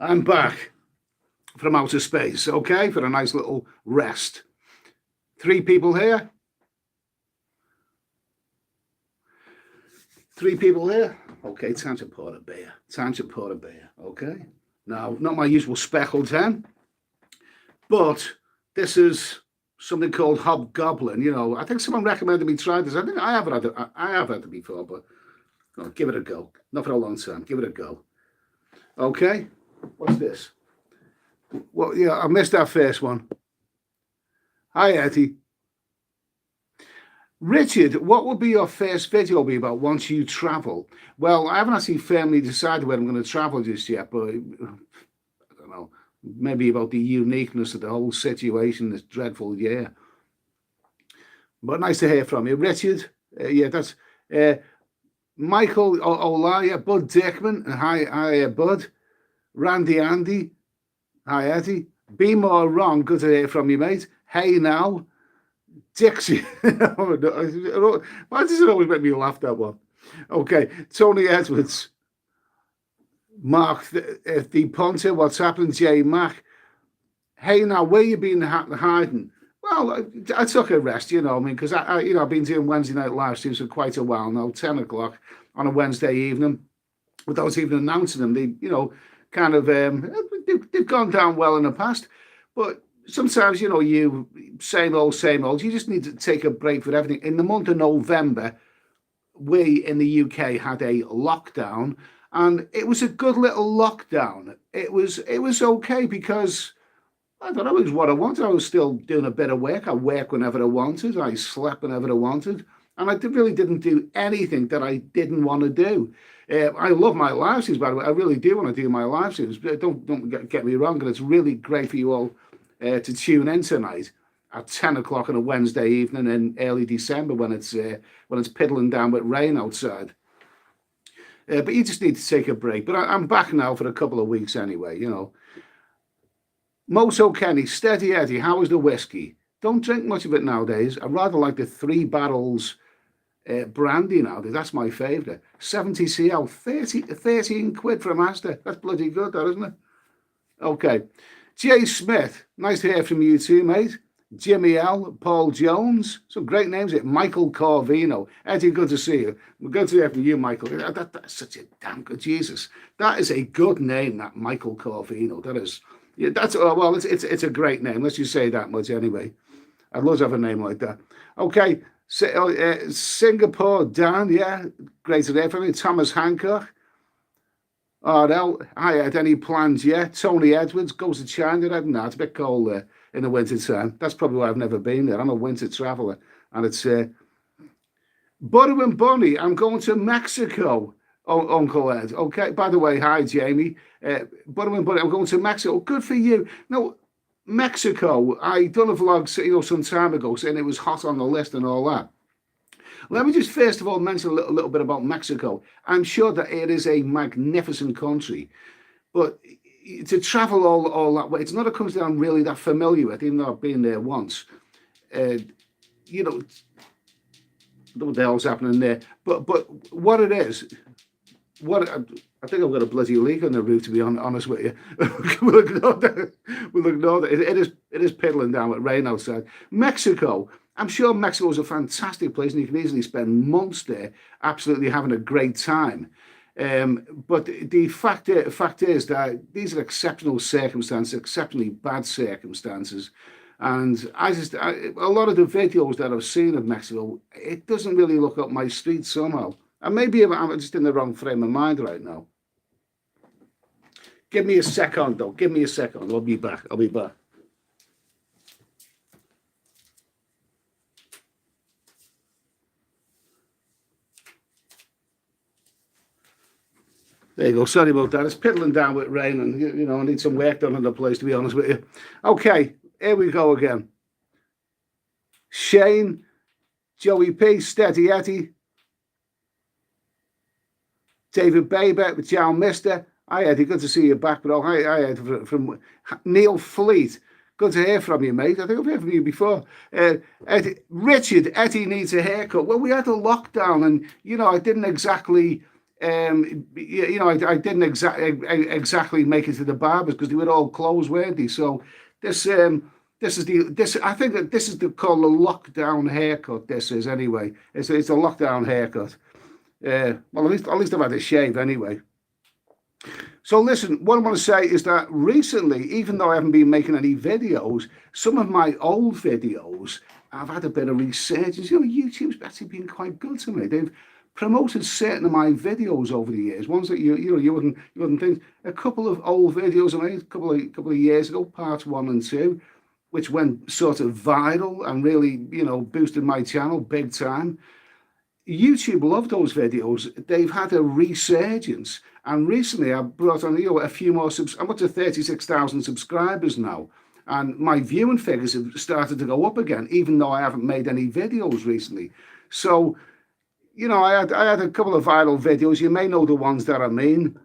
I'm back from outer space, okay, for a nice little rest. 3 people here. 3 people here. Okay, time to pour a beer. Time to pour a beer, okay? Now, not my usual speckled hen, but this is something called Hobgoblin. You know, I think someone recommended me try this. I think I have had it before, but give it a go. Not for a long time. Give it a go. Okay, what's this? Well, yeah, I missed that first one. Hi, Eddie. Richard, what will be your first video be about once you travel? Well, I haven't actually firmly decided where I'm going to travel just yet, but I don't know, maybe about the uniqueness of the whole situation this dreadful year. But nice to hear from you. Richard, yeah, that's Michael Olaya, Bud Dickman, hi, Bud. Randy Andy, hi, Eddie. Be More Wrong, good to hear from you, mate. Hey Now. Dixie. Why does it always make me laugh, that one? Okay, Tony Edwards. Mark the Ponte, what's happened? J Mac. Hey Now, where you been hiding? Well, I took a rest, you know, I mean, because I've been doing Wednesday night live streams for quite a while now, 10 o'clock on a Wednesday evening, without even announcing them. They, kind of, they've gone down well in the past, but sometimes, you same old, you just need to take a break for everything. In the month of November, we in the UK had a lockdown, and it was a good little lockdown. It was okay because, I don't know, it was what I wanted. I was still doing a bit of work. I worked whenever I wanted. I slept whenever I wanted. And I really didn't do anything that I didn't want to do. I love my live streams, by the way. I really do want to do my live streams. Don't get me wrong, and it's really great for you all to tune in tonight at 10 o'clock on a Wednesday evening in early December when it's piddling down with rain outside. But you just need to take a break. But I'm back now for a couple of weeks anyway, Moso Kenny, Steady Eddie, how is the whiskey? Don't drink much of it nowadays. I rather like the 3 barrels brandy nowadays. That's my favourite. 70 CL, 13 quid for a master. That's bloody good, that, isn't it? Okay. Jay Smith, nice to hear from you too, mate. Jimmy L, Paul Jones, some great names here. Michael Corvino. Eddie, good to see you. We're good to hear from you, Michael. That's such a damn good, Jesus. That is a good name, that Michael Corvino. That is, yeah, that's, well, it's a great name. Let's just say that much anyway. I'd love to have a name like that. Okay, Singapore, Dan, yeah, great to hear from you. Thomas Hancock. RL, hi Ed, any plans yet? Tony Edwards goes to China. No, it's a bit cold there in the winter time. That's probably why I've never been there. I'm a winter traveller. And it's Butter and Bunny, I'm going to Mexico, Uncle Ed. Okay, by the way, hi Jamie. Butter and Bunny, I'm going to Mexico. Good for you. No, Mexico, I done a vlog some time ago saying it was hot on the list and all that. Let me just first of all mention a little bit about Mexico. I'm sure that it is a magnificent country, but to travel all that way, it's not a country that I'm really that familiar with, even though I've been there once. I don't know what the hell's happening there, but what it is, I think I've got a bloody leak on the roof, to be honest with you. We'll ignore that. It is piddling down with rain outside. Mexico. I'm sure Mexico is a fantastic place, and you can easily spend months there, absolutely having a great time. But the fact is that these are exceptional circumstances, exceptionally bad circumstances. And a lot of the videos that I've seen of Mexico, it doesn't really look up my street somehow. And maybe I'm just in the wrong frame of mind right now. Give me a second, though. Give me a second. I'll be back. There you go. Sorry about that. It's piddling down with rain, and I need some work done on the place, to be honest with you. Okay, here we go again. Shane, Joey P, Steady Eddie, David Baber, Joe Mister. Hi Eddie, good to see you back, bro. Hi Eddie from Neil Fleet. Good to hear from you, mate. I think I've heard from you before. Richard, Eddie needs a haircut. Well, we had a lockdown, and I didn't exactly I didn't exactly make it to the barbers because they were all closed, weren't they? So this I think that this is called a lockdown haircut. This is anyway. It's a lockdown haircut. Well, at least I've had a shave anyway. So listen, what I want to say is that recently, even though I haven't been making any videos, some of my old videos I've had a bit of research. YouTube's actually been quite good to me. They've promoted certain of my videos over the years, ones that you wouldn't think. A couple of old videos I made a couple of years ago, parts 1 and 2, which went sort of viral and really boosted my channel big time. YouTube loved those videos. They've had a resurgence, and recently I brought on a few more I'm up to 36,000 subscribers now, and my viewing figures have started to go up again, even though I haven't made any videos recently. So I had a couple of viral videos. You may know the ones that I mean,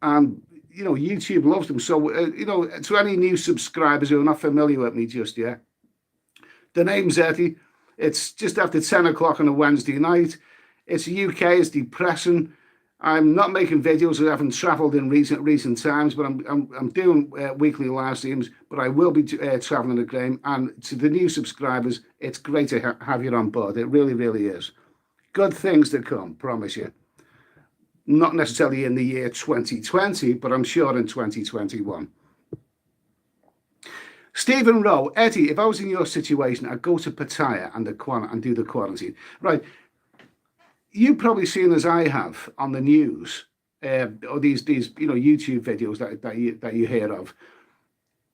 and YouTube loves them. So to any new subscribers who are not familiar with me just yet, the name's Eddie. It's just after 10 o'clock on a Wednesday night. It's UK. It's depressing. I'm not making videos. I haven't travelled in recent times, but I'm doing weekly live streams. But I will be travelling again. And to the new subscribers, it's great to have you on board. It really, really is. Good things to come, promise you. Not necessarily in the year 2020, but I'm sure in 2021. Stephen Rowe, Eddie, if I was in your situation, I'd go to Pattaya and do the quarantine. Right. You've probably seen, as I have on the news, or these YouTube videos that you hear of,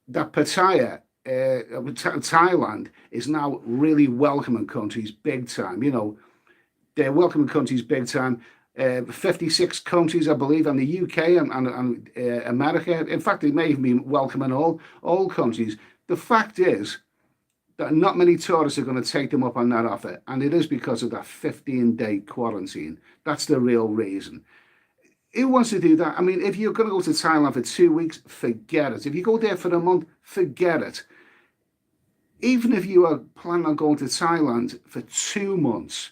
that Pattaya, Thailand, is now really welcoming countries big time. They're welcoming countries big time. 56 countries, I believe, and the UK and America. In fact, they may even be welcoming all countries. The fact is that not many tourists are going to take them up on that offer, and it is because of that 15-day quarantine. That's the real reason. Who wants to do that? I mean, if you're going to go to Thailand for 2 weeks, forget it. If you go there for a month, forget it. Even if you are planning on going to Thailand for 2 months,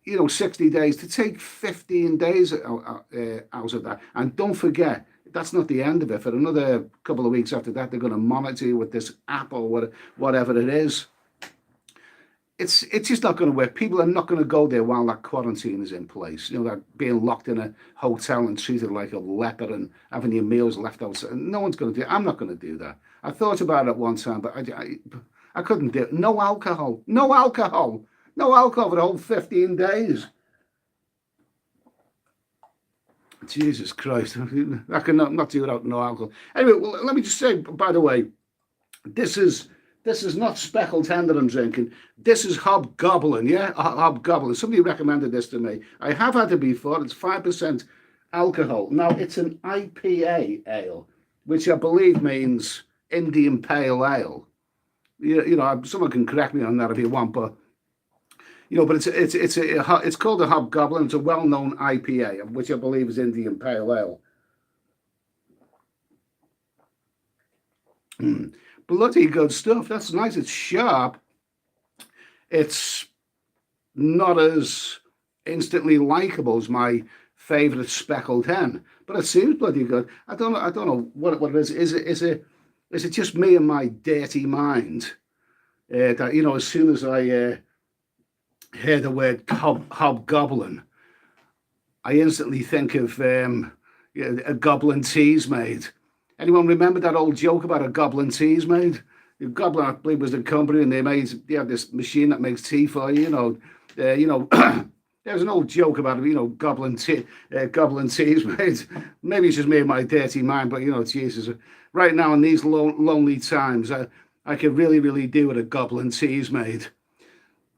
60 days, to take 15 days out of that. And don't forget, that's not the end of it. For another couple of weeks after that, they're going to monitor you with this app or whatever it is. It's just not going to work. People are not going to go there while that quarantine is in place. That being locked in a hotel and treated like a leper and having your meals left outside. No one's going to do it. I'm not going to do that. I thought about it one time, but I couldn't do it. No alcohol. No alcohol. No alcohol for the whole 15 days. Jesus Christ. I can not do without no alcohol. Anyway, well, let me just say, by the way, this is not speckled tender I'm drinking. This is Hobgoblin, yeah? Hobgoblin. Somebody recommended this to me. I have had it before. It's 5% alcohol. Now, it's an IPA ale, which I believe means Indian Pale Ale. Someone can correct me on that if you want, but but it's called a Hobgoblin. It's a well-known IPA, which I believe is Indian Pale Ale. Bloody good stuff. That's nice. It's sharp. It's not as instantly likable as my favourite speckled hen, but it seems bloody good. I don't know what it is. Is it just me and my dirty mind that as soon as I hear the word hobgoblin, I instantly think of a goblin tea's maid. Anyone remember that old joke about a goblin tea's maid? The Goblin, I believe, was the company, and they had this machine that makes tea for you. There's an old joke about goblin tea's maid. Maybe it's just me and my dirty mind, but Jesus, right now in these lonely times, I could really, really do with a goblin tea's maid.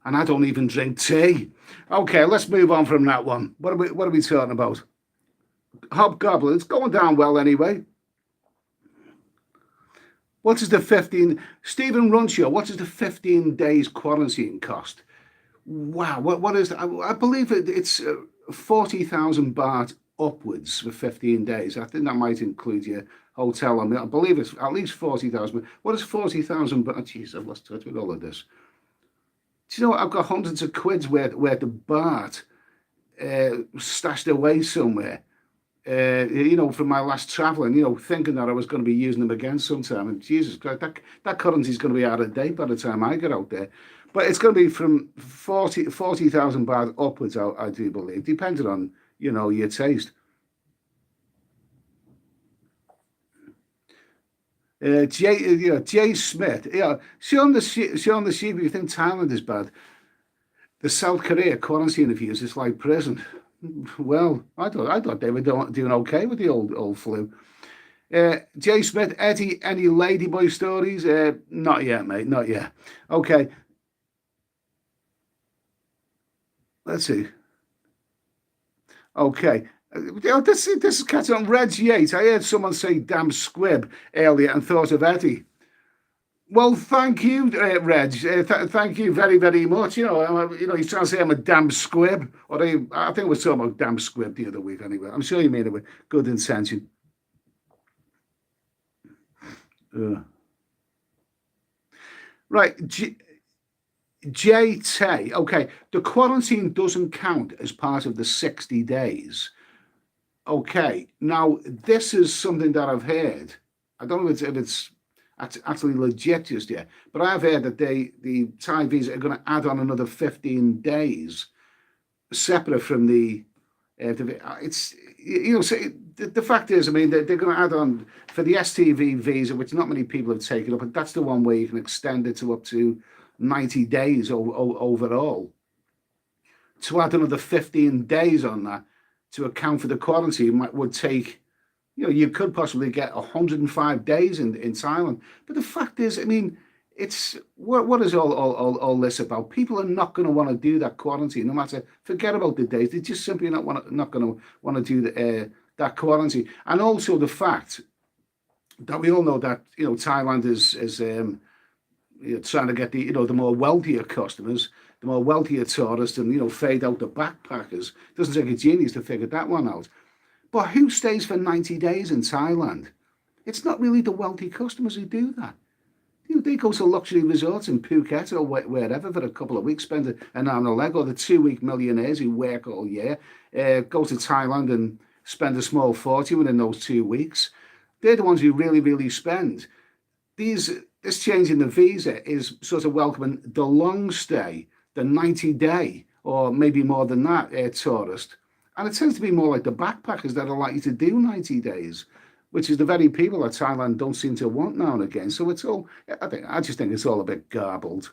And I don't even drink tea. Okay, let's move on from that one. What are we talking about? Hobgoblin. It's going down well anyway. What is the 15? Stephen Runshaw. What is the 15 days quarantine cost? Wow. What is that? I believe it's 40,000 baht upwards for 15 days. I think that might include your hotel. I believe it's at least 40,000. What is 40,000 baht? Jeez, I've lost touch with all of this. Do you know what? I've got hundreds of quids worth of baht stashed away somewhere. From my last travelling, thinking that I was going to be using them again sometime. And Jesus Christ, that currency is going to be out of date by the time I get out there. But it's going to be from 40,000 baht upwards, I do believe, depending on, your taste. Jay Smith, Sean the Sheep, you think Thailand is bad? The South Korea quarantine reviews is like prison. Well, I thought they were doing okay with the old flu. Jay Smith, Eddie, any ladyboy stories? Not yet, mate, not yet. Okay, let's see. Okay. This is catching on. Reg Yates, I heard someone say damn squib earlier and thought of Eddie. Well, thank you, Reg. Thank you very, very much. He's trying to say I'm a damn squib, or I think we were talking about damn squib the other week. Anyway, I'm sure you mean it with good intention. Uh, right, JT. Okay, the quarantine doesn't count as part of the 60 days. Okay, now this is something that I've heard. I don't know if it's actually legit just yet, but I've heard that the Thai visa are going to add on another 15 days separate from it's so the fact is, I mean, they're going to add on for the STV visa, which not many people have taken up, and that's the one where you can extend it to up to 90 days overall. To add another 15 days on that to account for the quarantine would take, you could possibly get 105 days in Thailand. But the fact is, I mean, it's what is all this about? People are not going to want to do that quarantine, no matter. Forget about the days; they just simply not going to want to do that quarantine. And also the fact that we all know that Thailand is trying to get the more wealthier customers, the more wealthier tourists, and fade out the backpackers. It doesn't take a genius to figure that one out. But who stays for 90 days in Thailand? It's not really the wealthy customers who do that. They go to luxury resorts in Phuket or wherever for a couple of weeks, spend an arm and a leg, or the 2 week millionaires who work all year, go to Thailand and spend a small fortune within those 2 weeks. They're the ones who really, really spend. This change in the visa is sort of welcoming the long stay, the 90-day, or maybe more than that, tourist. And it tends to be more like the backpackers that are likely to do 90 days, which is the very people that Thailand don't seem to want now and again. So it's all, I just think it's all a bit garbled.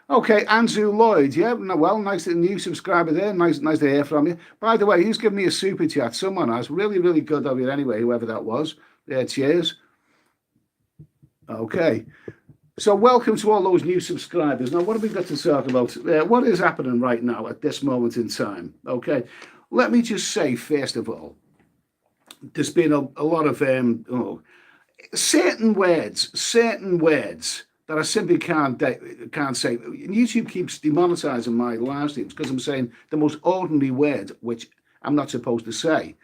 Okay, Andrew Lloyd, yeah, well, nice new subscriber there. Nice to hear from you. By the way, who's giving me a super chat? Someone has. Really, really good of you anyway, whoever that was. Yeah, cheers. Okay. So welcome to all those new subscribers. Now, what have we got to talk about? What is happening right now at this moment in time? Okay. Let me just say, first of all, there's been a lot of certain words that I simply can't say. YouTube keeps demonetizing my live streams because I'm saying the most ordinary word, which I'm not supposed to say.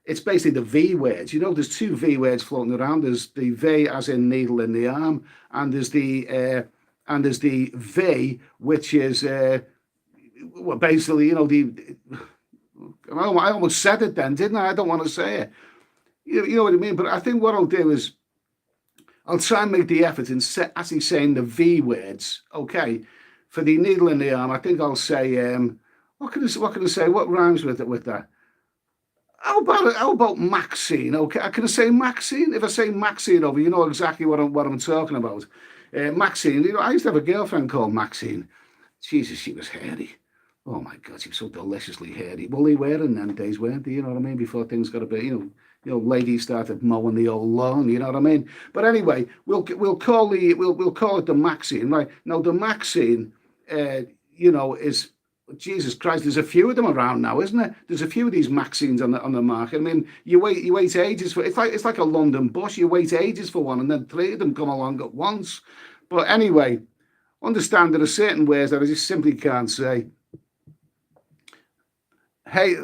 It's basically the V words. There's two V words floating around. There's the V as in needle in the arm, and there's the V, which is well, basically, I almost said it then, didn't I? I don't want to say it. You know what I mean? But I think what I'll do is I'll try and make the effort in actually saying the V words. Okay, for the needle in the arm, I think I'll say what can I say? What rhymes with that? How about Maxine? Okay, can I say Maxine? If I say Maxine over, you know exactly what I'm talking about. Maxine, I used to have a girlfriend called Maxine. Jesus, she was hairy. Oh my God, she was so deliciously hairy. Well, they were in them days, weren't they? You know what I mean? Before things got a bit, ladies started mowing the old lawn. You know what I mean? But anyway, we'll call it the Maxine, right? Now the Maxine, is. Jesus Christ, there's a few of them around now, isn't there? There's a few of these Maxines on the market. I mean, you wait ages for it's like a London bus. You wait ages for one, and then three of them come along at once. But anyway, understand there are certain ways that I just simply can't say. Hey,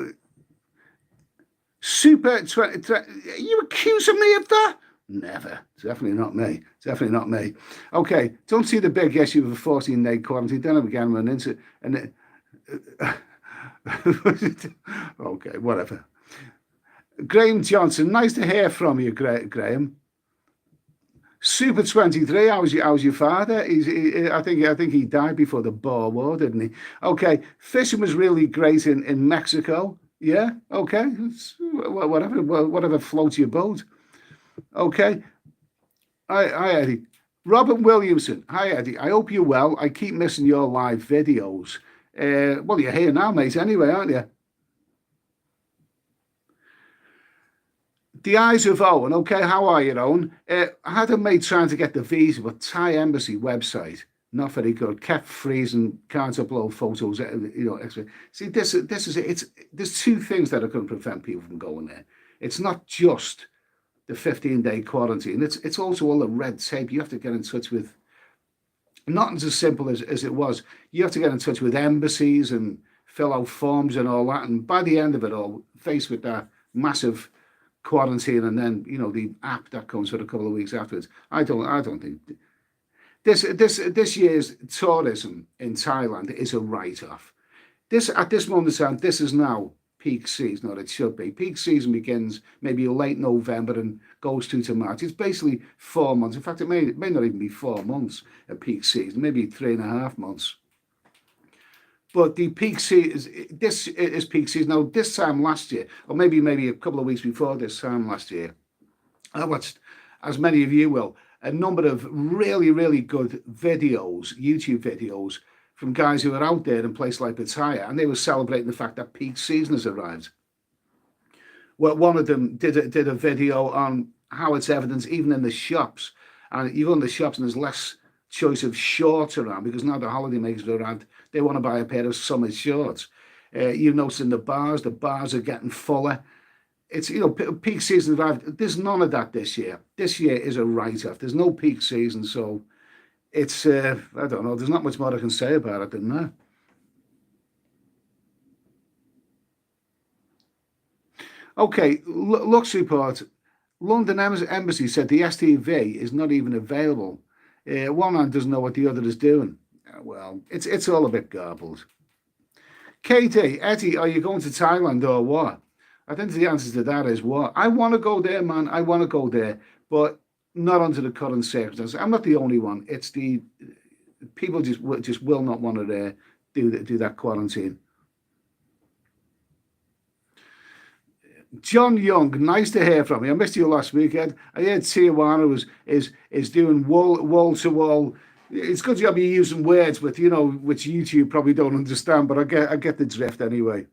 Super 20, are you accusing me of that? Never. Definitely not me. Definitely not me. Okay, don't see the big issue of a 14-day quarantine. Then I began run into and okay, whatever. Graham Johnson, nice to hear from you, Graham. Super 23. How's your father? I think he died before the Boer War, didn't he? Okay. Fishing was really great in Mexico. Yeah. Okay. Whatever floats your boat. Okay. Hi, Eddie. Robert Williamson. Hi, Eddie. I hope you're well. I keep missing your live videos. Well, you're here now, mate. Anyway, aren't you? The Eyes of Owen. Okay, how are you, Owen? I had a mate trying to get the visa, but Thai embassy website not very good. Kept freezing, can't upload photos. Extra. See, this is it. There's two things that are going to prevent people from going there. It's not just the 15-day quarantine. It's also all the red tape. You have to get in touch with. Nothing's as simple as it was. You have to get in touch with embassies and fill out forms and all that. And by the end of it all, faced with that massive quarantine and then the app that comes for a couple of weeks afterwards. I don't think this year's tourism in Thailand is a write-off. This at this moment in time, this is now peak season, or it should be. Peak season begins maybe late November and goes through to March. It's basically 4 months. In fact, it may not even be 4 months at peak season, maybe 3.5 months. But the peak season, this is peak season. Now, this time last year, or maybe a couple of weeks before this time last year, I watched, as many of you will, a number of really, really good videos, YouTube videos, from guys who are out there in places like Pattaya, and they were celebrating the fact that peak season has arrived. Well, one of them did a video on how it's evident even in the shops, and you go in the shops and there's less choice of shorts around because now the holidaymakers are around. They want to buy a pair of summer shorts. You notice in the bars are getting fuller. It's peak season arrived. There's none of that this year. This year is a write-off. There's no peak season, so it's I don't know. There's not much more I can say about it than that. Okay, Lux report. London Embassy said the STV is not even available. One man doesn't know what the other is doing. Well, it's all a bit garbled. Katie, Eddie, are you going to Thailand or what? I think the answer to that is what? I want to go there, man. I want to go there, but not under the current circumstances. I'm not the only one. It's the people just will not want to do that quarantine. John Young, nice to hear from you. I missed you last weekend. I heard Tijuana is doing wall to wall. It's good to be using words with which YouTube probably don't understand, but I get the drift anyway.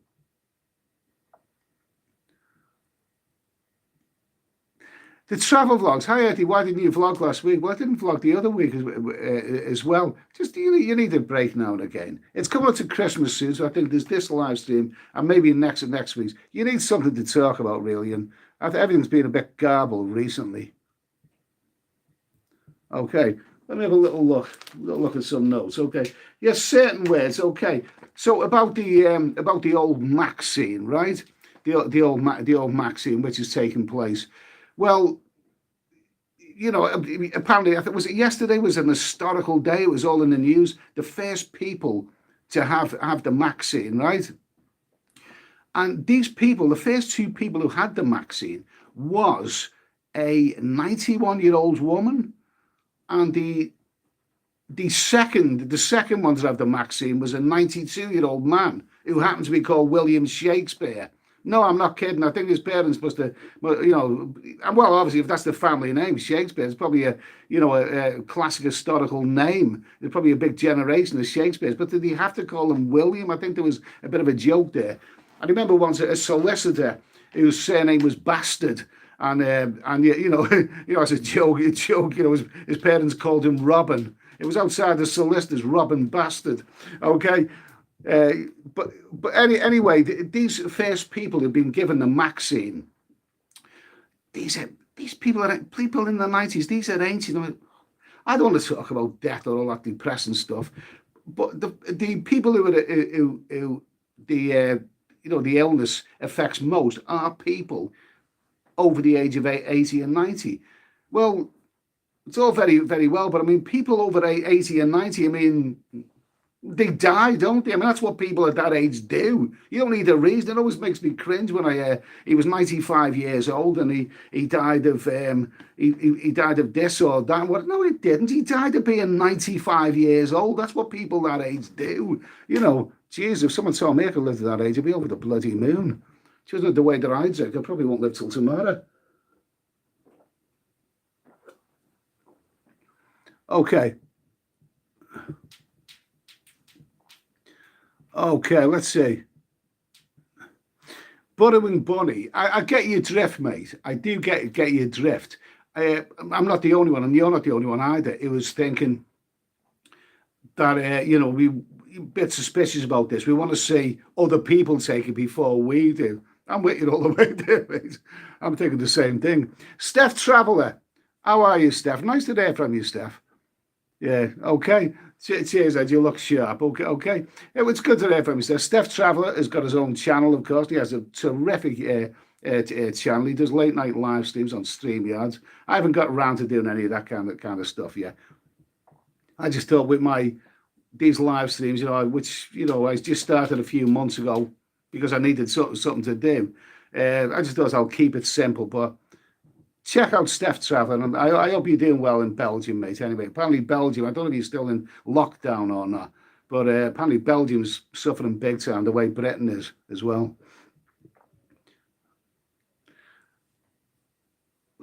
The travel vlogs. Hi Eddie, why didn't you vlog last week? Well, I didn't vlog the other week as well. Just you need a break now and again. It's coming up to Christmas soon, so I think there's this live stream and maybe next week's. You need something to talk about really, and everything's been a bit garbled recently. Okay, let me have a little look at some notes. Okay, yes, certain words. Okay, so about the old Maxine, right? The old Maxine, which is taking place. Well, apparently, I think was it yesterday was an historical day. It was all in the news. The first people to have the Maxine, right? And these people, the first two people who had the Maxine, was a 91-year-old woman, and the second one to have the Maxine was a 92-year-old man who happened to be called William Shakespeare. No, I'm not kidding. I think his parents must have, well, obviously, if that's the family name, Shakespeare, it's probably a classic historical name. There's probably a big generation of Shakespeare's, but did he have to call him William? I think there was a bit of a joke there. I remember once a solicitor whose surname was Bastard, and as a joke, his parents called him Robin. It was outside the solicitors, Robin Bastard. Okay. But anyway, these first people who've been given the Maxine, these people are people in the 90s. These are ancient. I don't want to talk about death or all that depressing stuff, but the people who the illness affects most are people over the age of 80 and 90. Well, it's all very, very well, but I mean, people over 80 and 90, I mean, they die, don't they? I mean, that's what people at that age do. You don't need a reason. It always makes me cringe when I hear he was 95 years old and he died of he died of this or that. What? No, he didn't. He died of being 95 years old. That's what people that age do. You know, geez, if someone told me I could live to that age, I'd be over the bloody moon. Just not the way that I'd say. I probably won't live till tomorrow. Okay. Okay, let's see. Buttering Bunny. I get your drift, mate. I do get your drift. I'm not the only one, and you're not the only one either. It was thinking that we a bit suspicious about this. We want to see other people take it before we do. I'm with you all the way there, mate. I'm thinking the same thing. Steph Traveller. How are you, Steph? Nice to hear from you, Steph. Yeah, okay. Cheers, Ed. You look sharp. Okay, okay. It's good to hear from you. Steph Traveller has got his own channel, of course. He has a terrific channel. He does late night live streams on StreamYards. I haven't got around to doing any of that kind of stuff yet. I just thought with these live streams, which I just started a few months ago because I needed something to do. I just thought I'll keep it simple, but. Check out Steph Traveller, and I hope you're doing well in Belgium, mate. Anyway, apparently Belgium, I don't know if you're still in lockdown or not, but apparently Belgium's suffering big time, the way Britain is as well.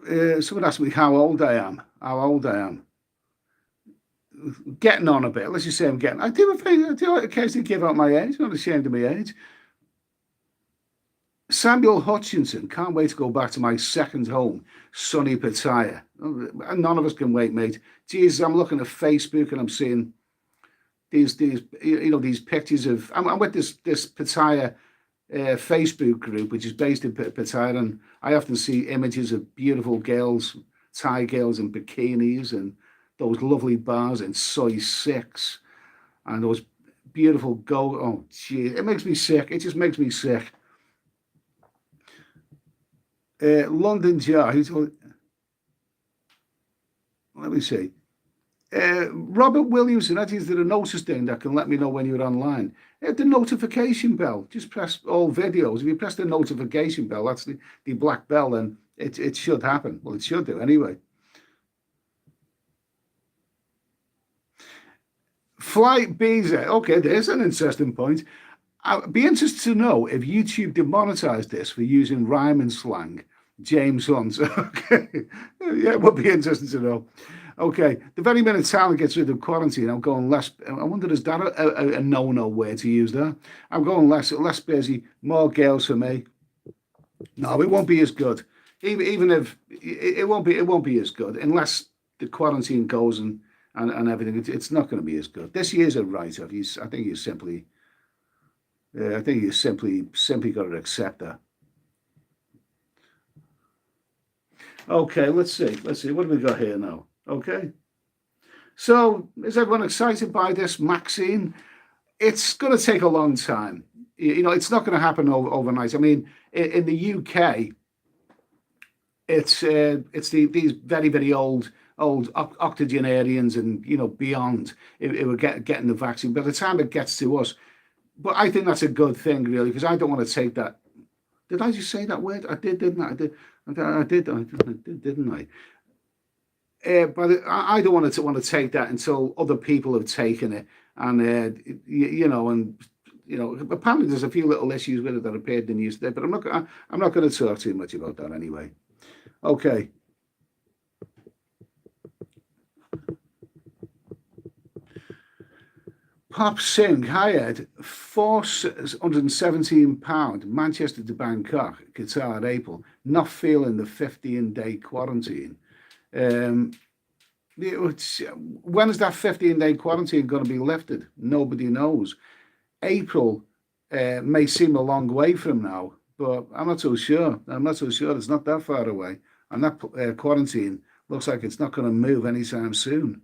Someone asked me how old I am. How old I am. Getting on a bit. Let's just say I'm getting. I do occasionally give out my age. I'm not ashamed of my age. Samuel Hutchinson, can't wait to go back to my second home, sunny Pattaya. None of us can wait, mate. Jesus, I'm looking at Facebook and I'm seeing these pictures of. I'm with this Pattaya Facebook group, which is based in Pattaya, and I often see images of beautiful girls, Thai girls in bikinis, and those lovely bars in Soy 6, and those beautiful Oh, gee, it makes me sick. It just makes me sick. London Jar. Let me see. Robert Williamson, that is there a notice thing that can let me know when you're online. The notification bell. Just press all videos. If you press the notification bell, that's the black bell, then it should happen. Well, it should do anyway. Flight Beezer. Okay, there's an interesting point. I'd be interested to know if YouTube demonetized this for using rhyme and slang. James Hunt. Okay. Yeah, it would be interesting to know. Okay. The very minute Thailand gets rid of quarantine, I'm going less. I wonder, is that a no-no way to use that? I'm going less busy, more girls for me. No, it won't be as good. Even if it won't be as good unless the quarantine goes and everything. It's not going to be as good. This year's a write-off. I think you simply got to accept that. Okay, let's see. What have we got here now? Okay. So, is everyone excited by this vaccine? It's going to take a long time. It's not going to happen overnight. I mean, in the UK, it's these very, very old octogenarians and beyond who are getting the vaccine. By the time it gets to us, but I think that's a good thing, really, because I don't want to take that. Did I just say that word? I did, didn't I? I did, didn't I? But I don't want to take that until other people have taken it, and apparently there's a few little issues with it that appeared in the news today, but I'm not going to talk too much about that anyway. Okay. Pop Singh, hi Ed, £417, Manchester to Bangkok, Qatar, April, not feeling the 15-day quarantine. When is that 15-day quarantine going to be lifted? Nobody knows. April may seem a long way from now, but I'm not so sure. It's not that far away. And that quarantine looks like it's not going to move anytime soon.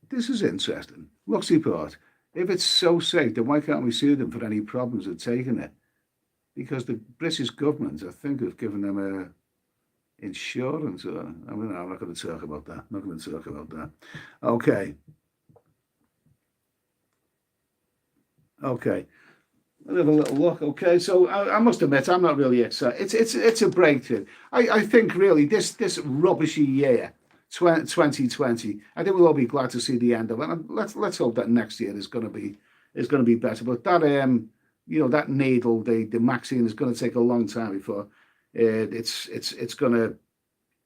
This is interesting. Looks report. If it's so safe, then why can't we sue them for any problems with taking it? because the British government, I think, have given them a insurance. I mean, I'm not going to talk about that. Not going to talk about that. Okay. Okay. I'll have a little look. Okay, so I must admit I'm not really excited. It's a breakthrough. I think really this rubbishy year, 2020. I think we'll all be glad to see the end of it. And let's hope that next year is going to be better. But that that needle, the vaccine is going to take a long time before it's going to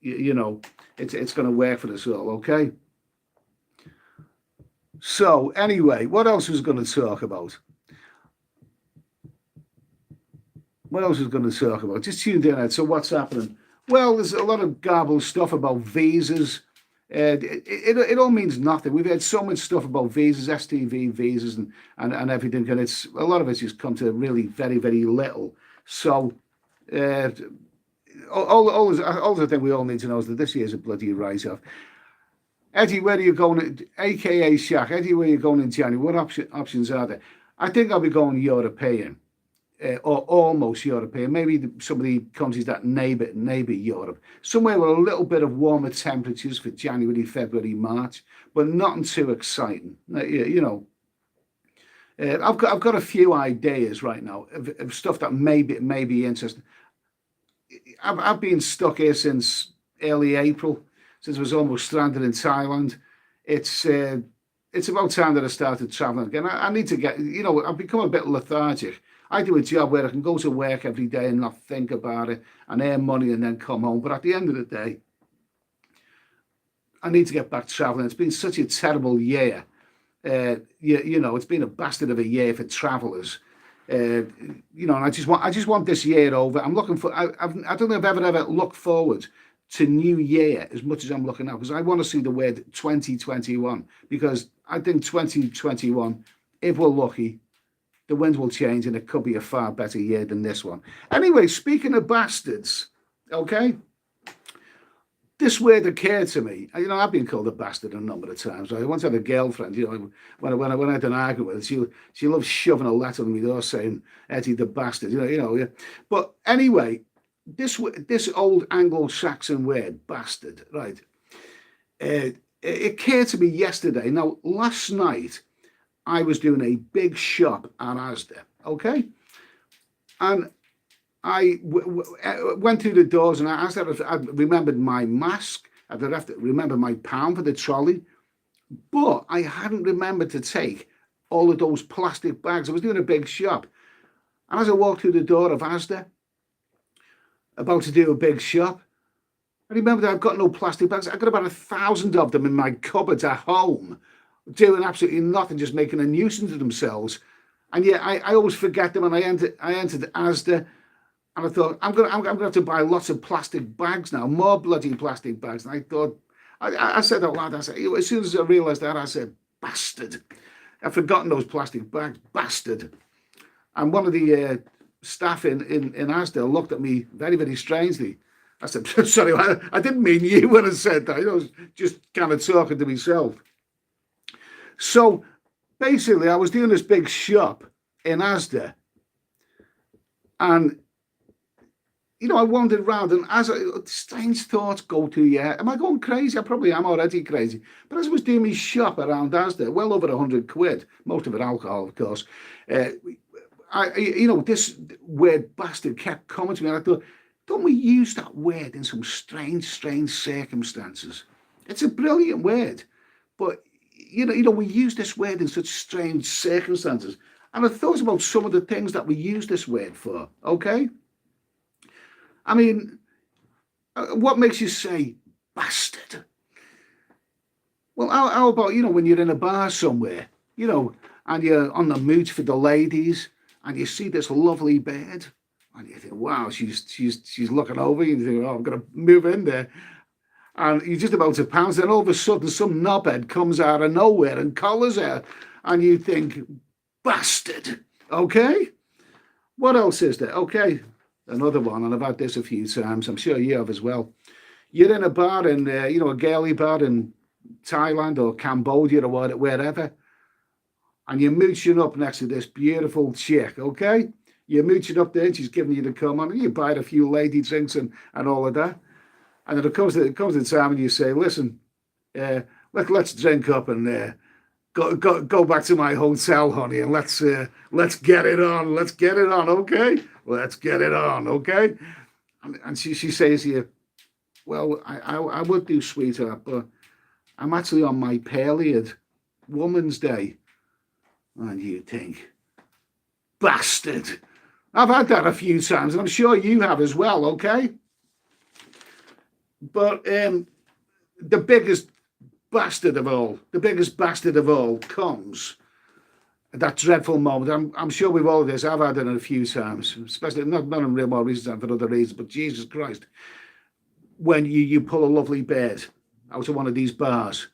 it's going to work for us all. Okay. So anyway, what else was going to talk about? What else was going to talk about? Just tuned in. So what's happening? Well, there's a lot of garbled stuff about visas. It all means nothing. We've had so much stuff about visas, STV visas, and everything, and it's a lot of it's just come to really very, very little. So all the thing we all need to know is that this year's a bloody write-off. Eddie, where are you going? AKA Shaq. Eddie, where are you going in January? What options are there? I think I'll be going European. Or almost European, maybe some of the countries that neighbour Europe, somewhere with a little bit of warmer temperatures for January, February, March, but nothing too exciting. I've got a few ideas right now of stuff that may be interesting. I've been stuck here since early April, since I was almost stranded in Thailand. It's about time that I started travelling again. I need to get, I've become a bit lethargic. I do a job where I can go to work every day and not think about it and earn money and then come home. But at the end of the day, I need to get back traveling. It's been such a terrible year. It's been a bastard of a year for travellers. And I just want this year over. I'm looking for. I don't think I've ever looked forward to New Year as much as I'm looking now, because I want to see the word 2021, because I think 2021, if we're lucky, the winds will change and it could be a far better year than this one. Anyway, speaking of bastards, okay, this word occurred to me. I've been called a bastard a number of times. I once had a girlfriend, when I had an argument with her, she loved shoving a letter on me door saying, Eddie the bastard, Yeah. But anyway, this old Anglo-Saxon word, bastard, right? It occurred to me yesterday. Now, last night, I was doing a big shop at Asda, okay? And I went through the doors and I remembered my mask. I remember my pound for the trolley. But I hadn't remembered to take all of those plastic bags. I was doing a big shop. And as I walked through the door of Asda, about to do a big shop, I remembered I've got no plastic bags. I've got about 1,000 of them in my cupboard at home, doing absolutely nothing, just making a nuisance of themselves. And yet I always forget them. And I entered Asda, and I thought, I'm gonna have to buy lots of plastic bags now, more bloody plastic bags. And I thought, I said out loud, as soon as I realised that, I said, bastard. I've forgotten those plastic bags, bastard. And one of the staff in Asda looked at me very, very strangely. I said, sorry, I didn't mean you when I said that. I was just kind of talking to myself. So basically, I was doing this big shop in Asda, and I wandered around, and as strange thoughts go through your head. Am I going crazy? I probably am already crazy. But as I was doing my shop around Asda, well over 100 quid, most of it alcohol, of course. This word bastard kept coming to me, and I thought, don't we use that word in some strange circumstances? It's a brilliant word, but we use this word in such strange circumstances. And I thought about some of the things that we use this word for, okay? I mean, what makes you say bastard? Well, how about, when you're in a bar somewhere, and you're on the mooch for the ladies, and you see this lovely bird, and you think, wow, she's looking over you, and you think, oh, I'm going to move in there. And you're just about to pounce, then all of a sudden some knobhead comes out of nowhere and collars her, and you think, bastard, okay? What else is there? Okay, another one, and I've had this a few times, I'm sure you have as well. You're in a bar in, a girly bar in Thailand or Cambodia or wherever, and you're mooching up next to this beautiful chick, okay? you're mooching up there, and she's giving you the come on, and you buy a few lady drinks and all of that. And then it comes to the time and you say, listen, let's drink up and go back to my hotel, honey, and let's get it on. Let's get it on, okay? Let's get it on, okay? And she says to you, well, I would do, sweetheart, but I'm actually on my period, Woman's Day. And you think, bastard. I've had that a few times, and I'm sure you have as well, okay? But the biggest bastard of all comes at that dreadful moment. I'm sure we've all of this. I've had it a few times, especially not in real more reasons than for other reasons, but Jesus Christ, when you pull a lovely bird out of one of these bars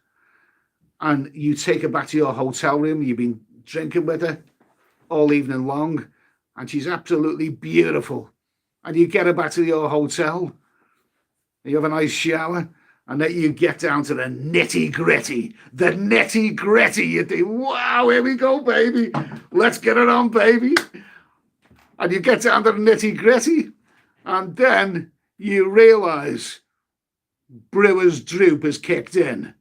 and you take her back to your hotel room, you've been drinking with her all evening long, and she's absolutely beautiful, and you get her back to your hotel, you have a nice shower, and then you get down to the nitty-gritty. You think, wow, here we go, baby. Let's get it on, baby. And you get down to the nitty-gritty, and then you realise Brewer's droop has kicked in.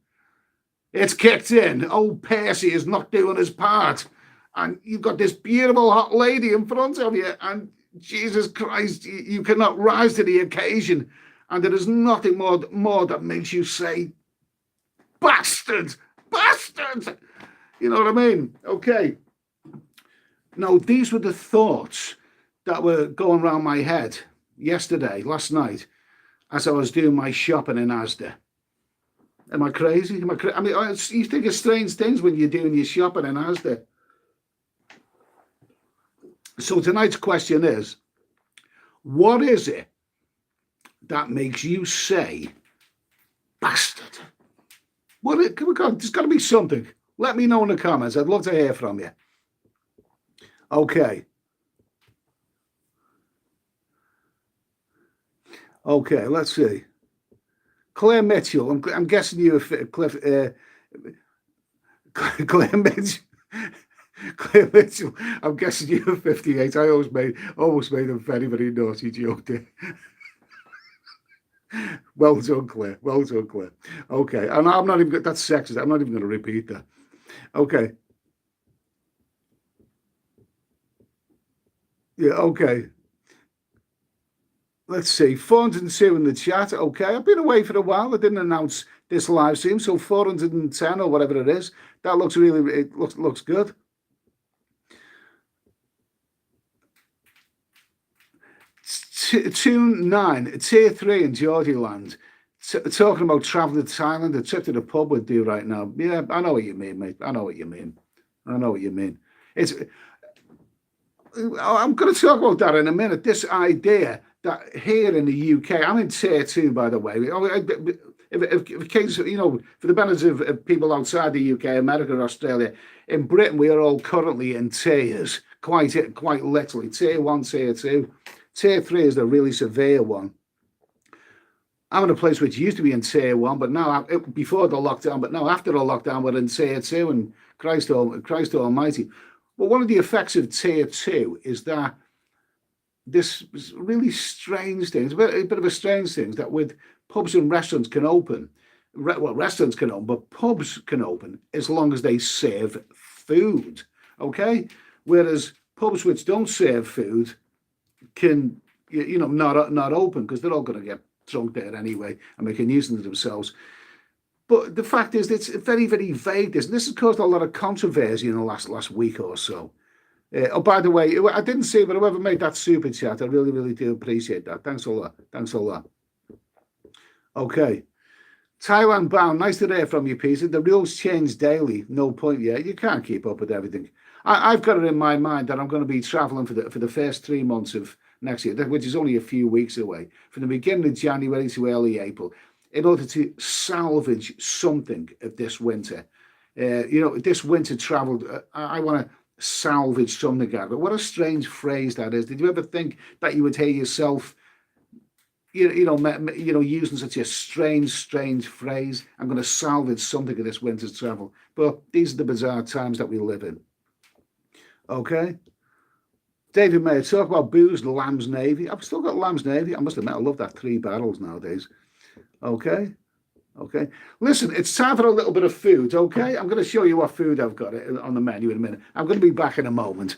It's kicked in. Old Percy is not doing his part. And you've got this beautiful hot lady in front of you, and Jesus Christ, you cannot rise to the occasion. And there is nothing more that makes you say, bastard. You know what I mean? Okay. Now, these were the thoughts that were going around my head last night, as I was doing my shopping in Asda. Am I crazy? I mean, you think of strange things when you're doing your shopping in Asda. So tonight's question is, what is it that makes you say, bastard? Come on, there's got to be something. Let me know in the comments. I'd love to hear from you. Okay, let's see. Claire Mitchell, I'm guessing you Claire Mitchell. Claire Mitchell, I'm guessing you're 58. I almost made a very, very naughty joke there. Well done, Claire. Okay, and I'm not even, that's sexist. I'm not even going to repeat that. Okay. Yeah, okay. Let's see, 402 in the chat. Okay, I've been away for a while. I didn't announce this live stream, so 410 or whatever it is. That looks looks good. Tune 9, Tier 3 in Geordieland. Talking about traveling to Thailand, a trip to the pub would do right now. Yeah, I know what you mean, mate. I know what you mean. I'm going to talk about that in a minute. This idea that here in the UK, I'm in Tier 2, by the way. If case, you know, for the benefit of people outside the UK, America, Australia, in Britain, we are all currently in tiers, quite literally. Tier 1, Tier 2. Tier 3 is the really severe one. I'm in a place which used to be in Tier 1, but now, before the lockdown, but now after the lockdown, we're in Tier 2, and Christ Almighty. But one of the effects of Tier 2 is that this really strange thing, it's a bit of a strange thing, that with pubs and restaurants can open, restaurants can open, but pubs can open as long as they serve food, okay? Whereas pubs which don't serve food can, not open, because they're all going to get drunk there anyway and make a nuisance of themselves. But the fact is, it's very, very vague. This has caused a lot of controversy in the last week or so. Oh, by the way, I didn't see, but whoever made that super chat, I really, really do appreciate that. Thanks a lot. Okay. Thailand bound. Nice to hear from you, Peter. The rules change daily. No point yet. You can't keep up with everything. I've got it in my mind that I'm going to be traveling for the first 3 months of next year, which is only a few weeks away, from the beginning of January to early April, in order to salvage something of this winter. This winter travel, I want to salvage something out of it. What a strange phrase that is. Did you ever think that you would hear yourself, using such a strange phrase? I'm going to salvage something of this winter's travel. But these are the bizarre times that we live in. Okay. David Mayer, talk about booze, Lamb's Navy. I've still got Lamb's Navy. I must admit, I love that 3 barrels nowadays. Okay. Okay. Listen, it's time for a little bit of food, okay? I'm going to show you what food I've got on the menu in a minute. I'm going to be back in a moment.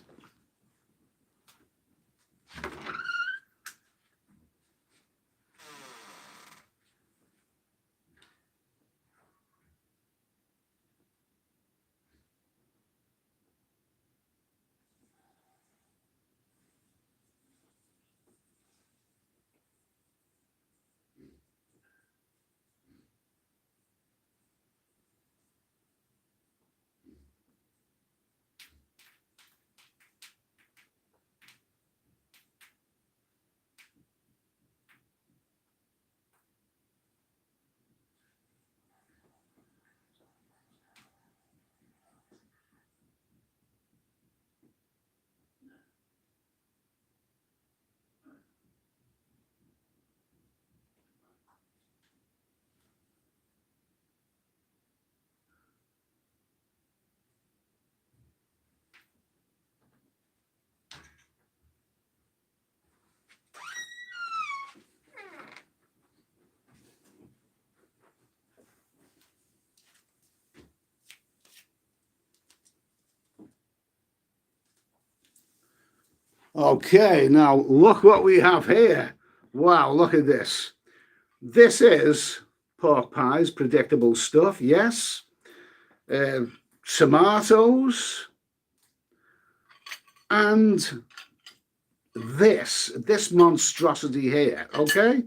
Okay, now look what we have here. Wow, look at this. This is pork pies, predictable stuff, yes. Tomatoes. And this monstrosity here, okay?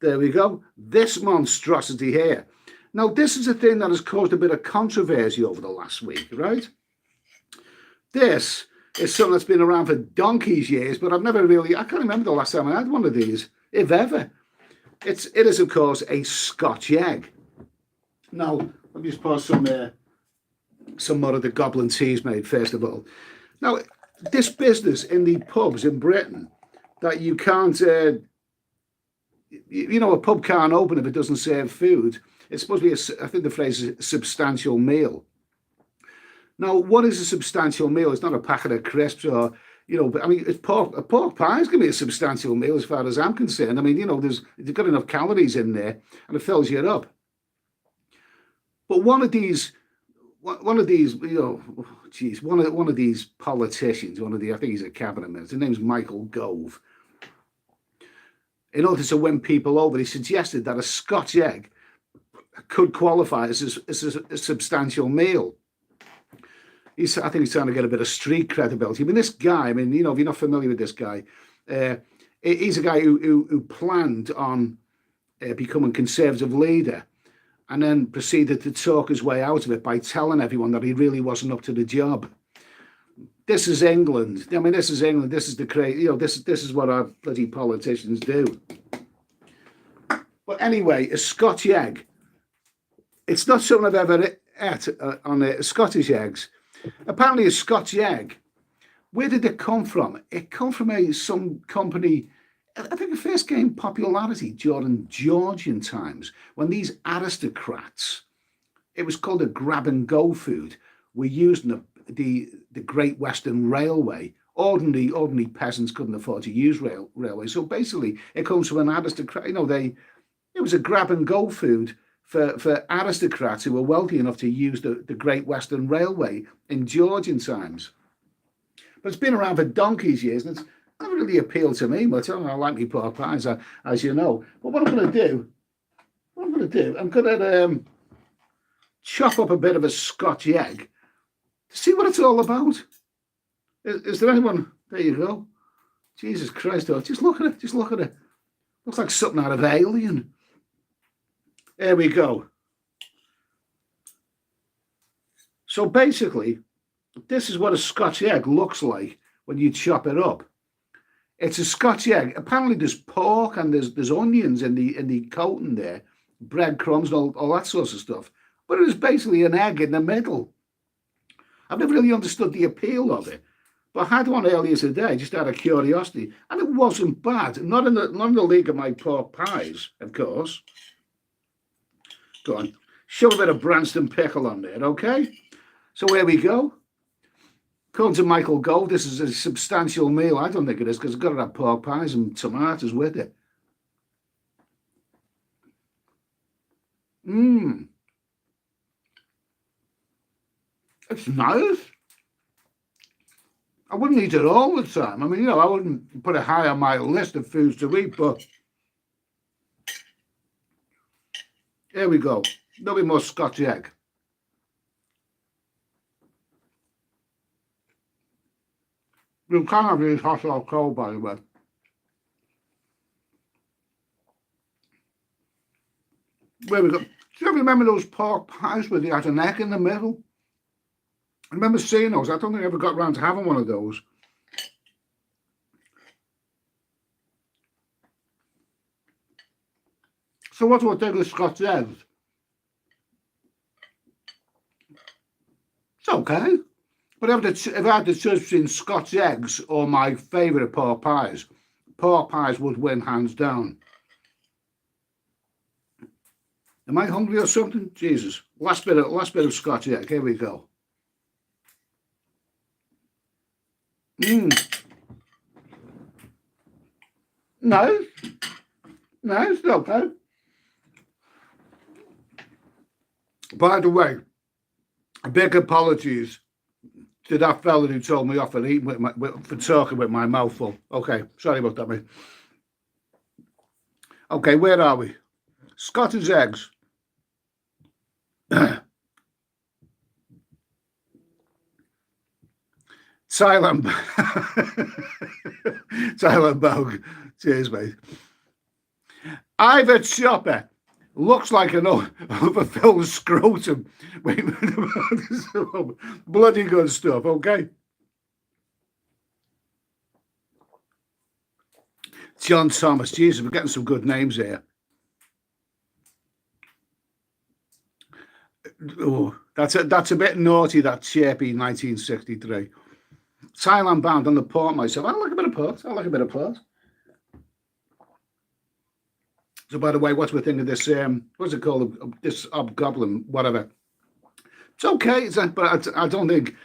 There we go. This monstrosity here. Now, this is a thing that has caused a bit of controversy over the last week, right? This is something that's been around for donkey's years, but I've never really, I can't remember the last time I had one of these, if ever. It is, of course, a Scotch egg. Now, let me just pour some more of the goblin tea's made, first of all. Now, this business in the pubs in Britain, that you can't, you know, a pub can't open if it doesn't serve food. It's supposed to be, I think the phrase is a substantial meal. Now, what is a substantial meal? It's not a packet of crisps or, you know, but I mean, a pork pie is going to be a substantial meal as far as I'm concerned. I mean, you know, there's got enough calories in there and it fills you up. But one of these, you know, geez, one of these politicians, I think he's a cabinet minister, his name's Michael Gove. In order to win people over, he suggested that a Scotch egg could qualify as a substantial meal. I think he's trying to get a bit of street credibility. I mean, this guy, I mean, you know, if you're not familiar with this guy, he's a guy who planned on becoming Conservative leader and then proceeded to talk his way out of it by telling everyone that he really wasn't up to the job. This is England. I mean, this is England. This is the crazy, you know, this is what our bloody politicians do. But anyway, a Scotch egg. It's not something I've ever ate on Scottish eggs. Apparently, a Scotch egg. Where did it come from? It come from some company. I think it first gained popularity during Georgian times when these aristocrats, it was called a grab and go food, were using the Great Western Railway. Ordinary peasants couldn't afford to use railway. So basically, it comes from an aristocrat. You know, it was a grab and go food for aristocrats who were wealthy enough to use the Great Western Railway in Georgian times. But it's been around for donkey's years, and it's never really appealed to me much. I like me pork pies, as you know. But what I'm going to do, I'm going to chop up a bit of a Scotch egg to see what it's all about. Is there anyone? There you go. Jesus Christ, oh, just look at it. Looks like something out of Alien. There we go. So basically, this is what a Scotch egg looks like when you chop it up. It's a Scotch egg. Apparently there's pork and there's onions in the coating there, breadcrumbs and all that sort of stuff. But it is basically an egg in the middle. I've never really understood the appeal of it. But I had one earlier today, just out of curiosity, and it wasn't bad. Not in the league of my pork pies, of course. Go on, shove a bit of Branston pickle on there, okay? So here we go. According to Michael Gold, this is a substantial meal. I don't think it is because it's got to have pork pies and tomatoes with it. It's nice. I wouldn't eat it all the time. I mean, I wouldn't put it high on my list of foods to eat, but here we go. There'll be more Scotch egg. You can't have these hot or cold, by the way. Where we go? Do you remember those pork pies where they had an egg in the middle? I remember seeing those. I don't think I ever got around to having one of those. So what do I think of Scotch eggs? It's okay. But if I had to choose between Scotch eggs or my favourite pork pies would win hands down. Am I hungry or something? Jesus. Last bit of Scotch egg. Here we go. Nice. Nice, okay. By the way, big apologies to that fella who told me off for eating for talking with my mouth full. Okay, sorry about that, mate. Okay, where are we? Scottish eggs. Thailand. Thailand Bog. Cheers, mate. Ivor Chopper. Looks like an overfilled scrotum. Bloody good stuff, okay? John Thomas. Jesus, we're getting some good names here. Oh, that's a bit naughty, that Chirpy 1963. Thailand bound on the port myself. I like a bit of port. So, by the way, what do we think of this? What's it called? This hobgoblin, whatever. It's okay, but I don't think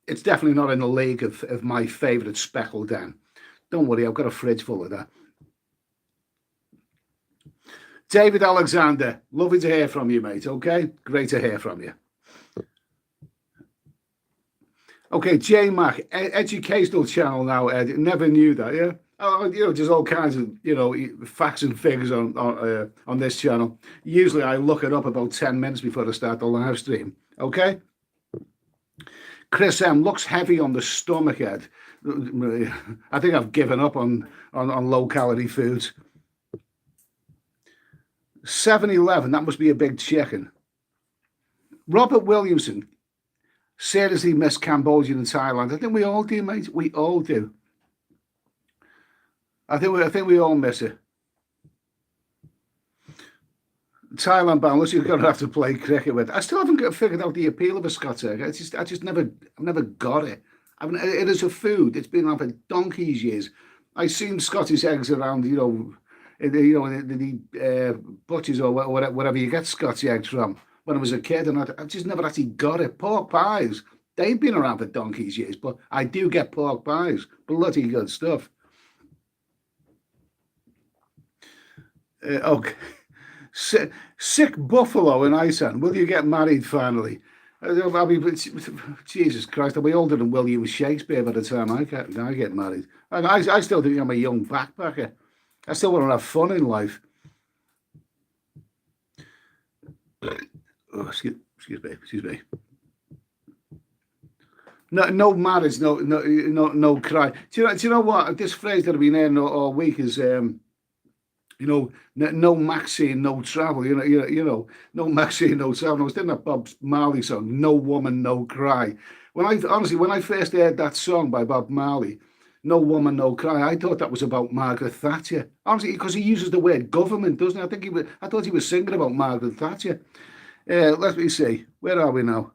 it's definitely not in the league of my favourite speckled Dan. Don't worry, I've got a fridge full of that. David Alexander, lovely to hear from you, mate. Okay, great to hear from you. Okay, J Mac, educational channel now, Ed. Never knew that, yeah. Oh, there's all kinds of facts and figures on this channel. Usually, I look it up about 10 minutes before I start the live stream. Okay. Chris M looks heavy on the stomach, Ed. I think I've given up on low calorie foods. 7-Eleven, that must be a big chicken. Robert Williamson, seriously miss Cambodia and Thailand. I think we all do, mate. We all do. I think we all miss it. Thailand bound, unless you're going to have to play cricket with. I still haven't figured out the appeal of a Scotch egg. I've never got it. It is a food. It's been around for donkey's years. I've seen Scottish eggs around, in the butchers or whatever you get Scotch eggs from when I was a kid, and I just never actually got it. Pork pies, they've been around for donkey's years, but I do get pork pies. Bloody good stuff. Okay. Sick Buffalo in Iceland. Will you get married finally? I mean, Jesus Christ, I'll be older than William Shakespeare by the time I get married. And I still think I'm a young backpacker. I still want to have fun in life. Oh, excuse me. No marriage, no cry. Do you know what? This phrase that I've been hearing all week is no maxi and no travel. No maxi and no travel. I was doing that Bob Marley song, "No Woman, No Cry." When I first heard that song by Bob Marley, "No Woman, No Cry," I thought that was about Margaret Thatcher. Honestly, because he uses the word government, doesn't he? I thought he was singing about Margaret Thatcher. Let me see. Where are we now?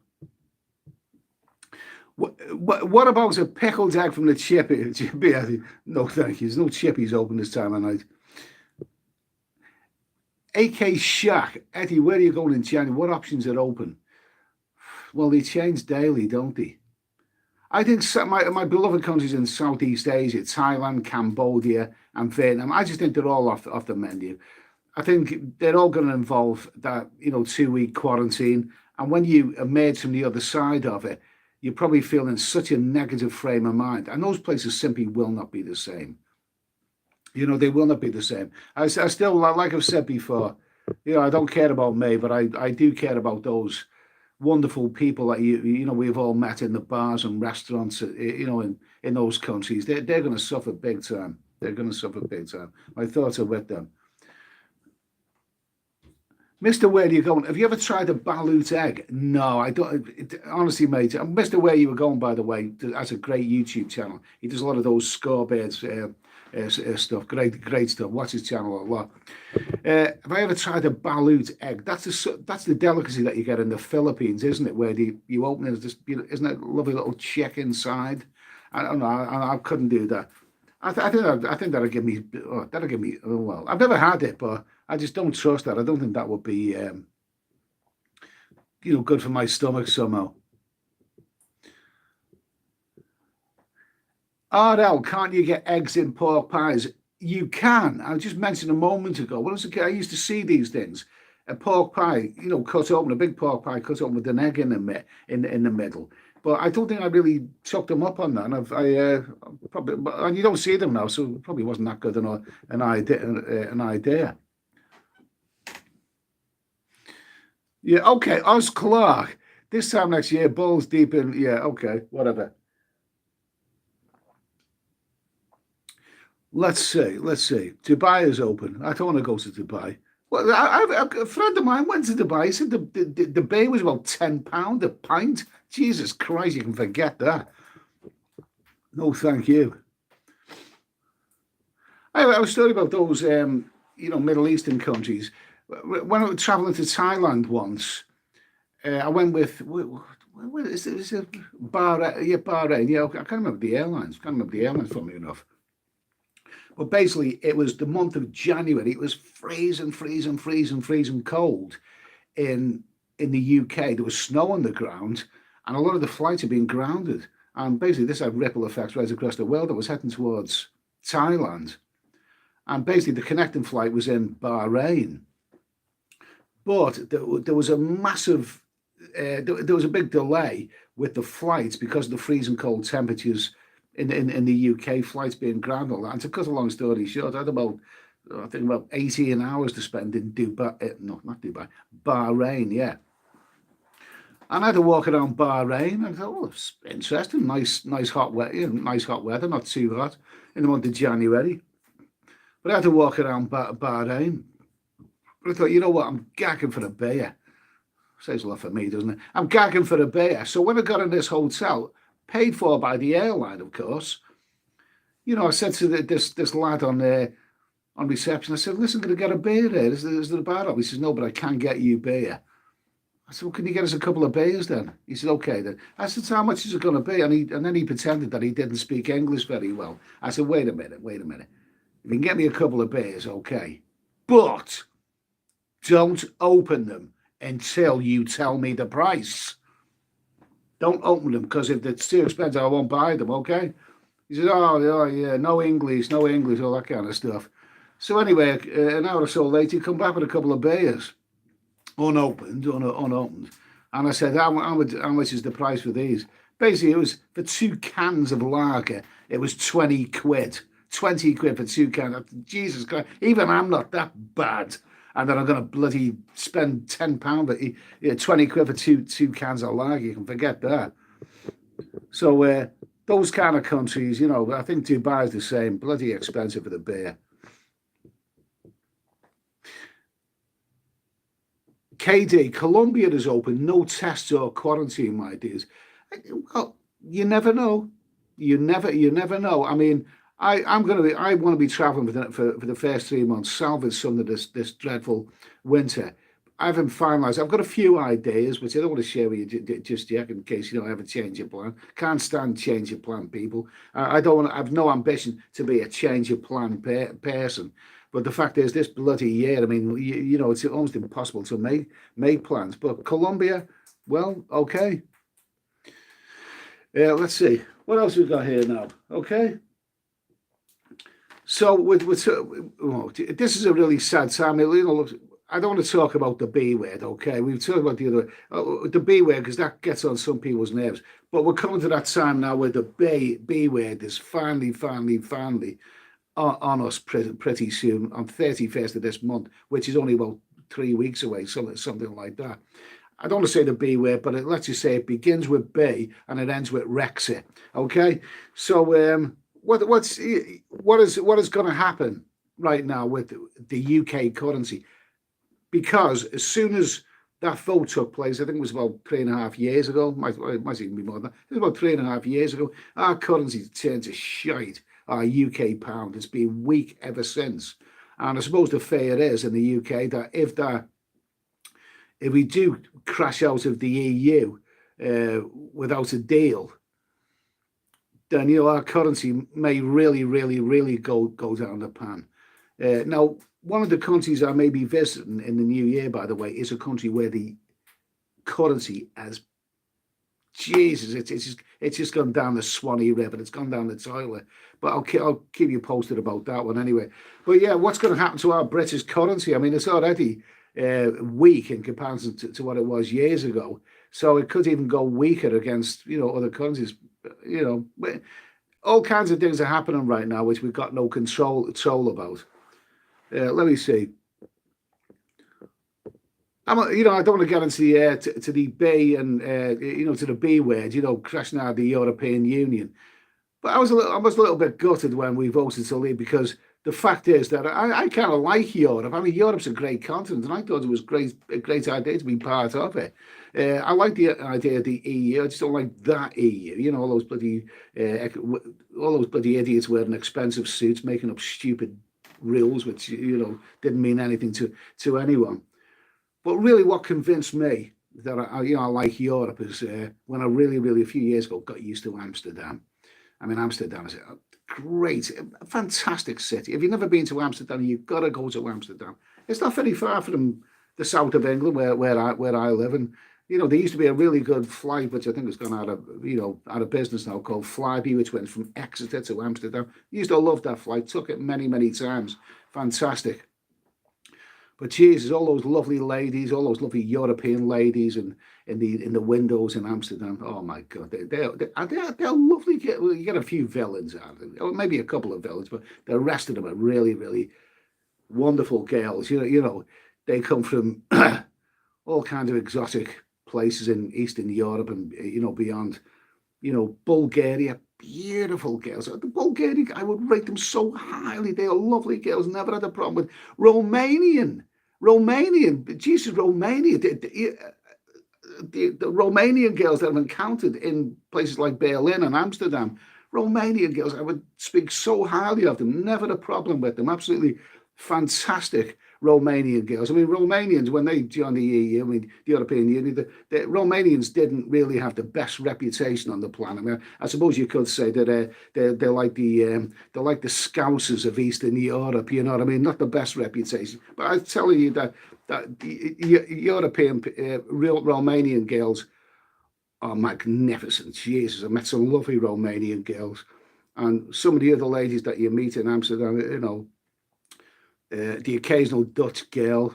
What about a pickled egg from the chippy? No, thank you. There's no chippies open this time of night. AK Shack, Eddie, where are you going in January? What options are open? Well, they change daily, don't they? I think my beloved countries in Southeast Asia, Thailand, Cambodia, and Vietnam, I just think they're all off the menu. I think they're all going to involve that, 2-week quarantine. And when you emerge from the other side of it, you're probably feeling such a negative frame of mind. And those places simply will not be the same. They will not be the same. I still, like I've said before, I don't care about me, but I do care about those wonderful people that we've all met in the bars and restaurants, in those countries. They're going to suffer big time. They're going to suffer big time. My thoughts are with them. Mr. Where are you going? Have you ever tried a balut egg? No, I don't. Honestly, mate, Mr. Where you were going, by the way, has a great YouTube channel. He does a lot of those scorebeards stuff. Great stuff. Watch his channel a lot. Have I ever tried a balut egg? That's the delicacy that you get in the Philippines, isn't it? Where you open it, isn't it a lovely little chick inside? I don't know. I couldn't do that. I think that'll give me. Well, I've never had it, but I just don't trust that. I don't think that would be, good for my stomach somehow. RL, can't you get eggs in pork pies? You can. I just mentioned a moment ago. When I was a kid, I used to see these things. A pork pie, cut open, a big pork pie cut open with an egg in the middle. But I don't think I really took them up on that. And probably, and you don't see them now, so it probably wasn't that good an idea. Yeah, okay, Oz Clark. This time next year, balls deep in. Yeah, okay, whatever. Let's see. Dubai is open. I don't want to go to Dubai. Well, a friend of mine went to Dubai. He said the bay was about £10 a pint. Jesus Christ, you can forget that. No, thank you. I was story about those, Middle Eastern countries. When I was traveling to Thailand once, I went with. What is it? Bahrain. Yeah, Bahrain. Yeah, I can't remember the airlines. Funnily enough. But basically, it was the month of January. It was freezing cold in the UK. There was snow on the ground, and a lot of the flights had been grounded. And basically, this had ripple effects right across the world. I was heading towards Thailand, and basically, the connecting flight was in Bahrain. But there was a massive, there was a big delay with the flights because of the freezing cold temperatures in the UK, flights being grounded. And to cut a long story short, I had about 18 hours to spend in Dubai. No, not Dubai, Bahrain, yeah. And I had to walk around Bahrain. I thought, oh, it's interesting, nice hot weather, not too hot in the month of January. But I had to walk around Bahrain. But I thought, you know what, I'm gagging for a beer. Says a lot for me, doesn't it? I'm gagging for a beer. So when I got in this hotel, paid for by the airline, of course, I said to this lad on reception, I said, listen, can I get a beer here? Is there a bar up? He says, no, but I can get you beer. I said, well, can you get us a couple of beers then? He said, okay then. I said, so how much is it going to be? And then he pretended that he didn't speak English very well. I said, wait a minute. If you can get me a couple of beers, okay. But don't open them until you tell me the price. Don't open them, because if it's too expensive, I won't buy them, okay? He said, oh yeah, no English, all that kind of stuff. So anyway, an hour or so later, he come back with a couple of beers, unopened. And I said, how much is the price for these? Basically, it was for 2 cans of lager, it was 20 quid. 20 quid for 2 cans. Jesus Christ, even I'm not that bad. And then I'm going to bloody spend £10, 20 quid for two cans of lager. You can forget that. So those kind of countries, I think Dubai is the same. Bloody expensive for the beer. KD, Colombia is open. No tests or quarantine, my dears. Well, you never know. You never know. I mean, I want to be traveling for the first 3 months, salvage some of this dreadful winter. I haven't finalised. I've got a few ideas, which I don't want to share with you just yet, in case you don't ever change your plan. Can't stand change your plan, people. I don't want. I have no ambition to be a change your plan person. But the fact is, this bloody year, I mean, it's almost impossible to make plans. But Colombia, well, okay. Let's see. What else we got here now? Okay. So this is a really sad time. I don't want to talk about the B word, okay? We've talked about the B word because that gets on some people's nerves. But we're coming to that time now where the B word is finally on us pretty soon, on 31st of this month, which is only about 3 weeks away, something like that. I don't want to say the B word, but let's just say it begins with B and it ends with Brexit. Okay, so what is going to happen right now with the UK currency? Because as soon as that vote took place, I think it was about 3.5 years ago, might even be more than that. It was about 3.5 years ago. Our currency turned to shite. Our UK pound, it's been weak ever since. And I suppose the fear is in the UK that if we do crash out of the EU without a deal, then our currency may really go down the pan. Now, one of the countries I may be visiting in the new year, by the way, is a country where the currency has, Jesus, it's just gone down the Swanee River. It's gone down the toilet. But I'll keep you posted about that one anyway. But yeah, what's going to happen to our British currency? I mean, it's already weak in comparison to what it was years ago. So it could even go weaker against, other currencies. All kinds of things are happening right now, which we've got no control about. Let me see. I don't want to get into to the B and to the B word, crashing out of the European Union. But I was a little bit gutted when we voted to leave, because the fact is that I kind of like Europe. I mean, Europe's a great continent, and I thought it was a great idea to be part of it. I like the idea of the EU. I just don't like that EU. All those bloody idiots wearing expensive suits, making up stupid rules, which didn't mean anything to anyone. But really, what convinced me that I like Europe is when I really a few years ago got used to Amsterdam. I mean, Amsterdam is a great, fantastic city. If you've never been to Amsterdam, you've got to go to Amsterdam. It's not very far from the south of England, where I live, and there used to be a really good flight, which I think has gone out of business now, called Flybe, which went from Exeter to Amsterdam. I used to love that flight. Took it many times. Fantastic. But Jesus, all those lovely ladies, all those lovely European ladies, and in the windows in Amsterdam. Oh my God, they're lovely. You get a few villains out of them, or maybe a couple of villains, but the rest of them are really wonderful girls. They come from all kinds of exotic places in Eastern Europe and beyond. Bulgaria, beautiful girls. The Bulgarian, I would rate them so highly. They are lovely girls. Never had a problem with Romanian. Jesus, Romania. The Romanian girls that I've encountered in places like Berlin and Amsterdam, Romanian girls, I would speak so highly of them. Never a problem with them. Absolutely fantastic Romanian girls. I mean, Romanians, when they joined the EU, the European Union, the Romanians didn't really have the best reputation on the planet. I mean, I suppose you could say that they're like the Scousers of Eastern Europe. You know what I mean? Not the best reputation, but I'm telling you that the European real Romanian girls are magnificent. Jesus, I met some lovely Romanian girls, and some of the other ladies that you meet in Amsterdam, the occasional Dutch girl,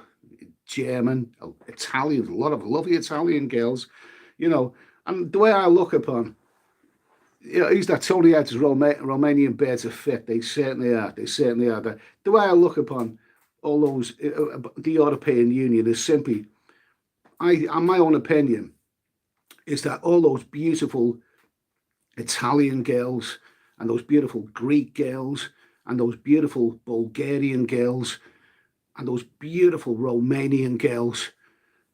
German, Italian, a lot of lovely Italian girls, and the way I look upon, he's that Tony Ed's Romanian birds are fit. They certainly are. The way I look upon all those, the European Union is simply, my own opinion, is that all those beautiful Italian girls and those beautiful Greek girls and those beautiful Bulgarian girls and those beautiful Romanian girls,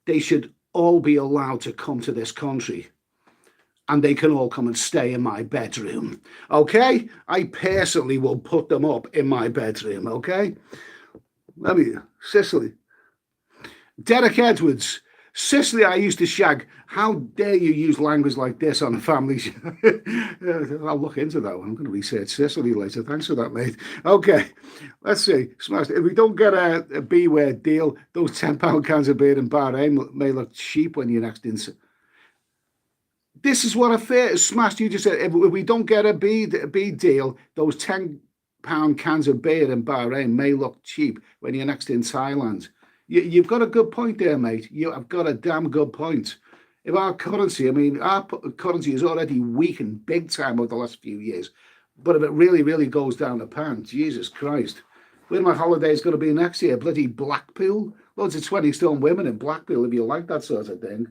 they should all be allowed to come to this country, and they can all come and stay in my bedroom. Okay? I personally will put them up in my bedroom. Okay? Sicily. Derek Edwards. Sicily, I used to shag. How dare you use language like this on a family show? I'll look into that one. I'm going to research Sicily later. Thanks for that, mate. Okay, let's see. Smashed. If we don't get a B-word deal, those £10 cans of beer in Bahrain may look cheap when you're next in. This is what I fear. Smashed. You just said if we don't get a B deal, those £10 cans of beer in Bahrain may look cheap when you're next in Thailand. You've got a good point there, mate. You have got a damn good point. If our currency, I mean, our currency is already weakened big time over the last few years, but if it really, really goes down the pan, Jesus Christ, where my holiday's going to be next year? Bloody Blackpool, loads of 20-stone women in Blackpool. If you like that sort of thing.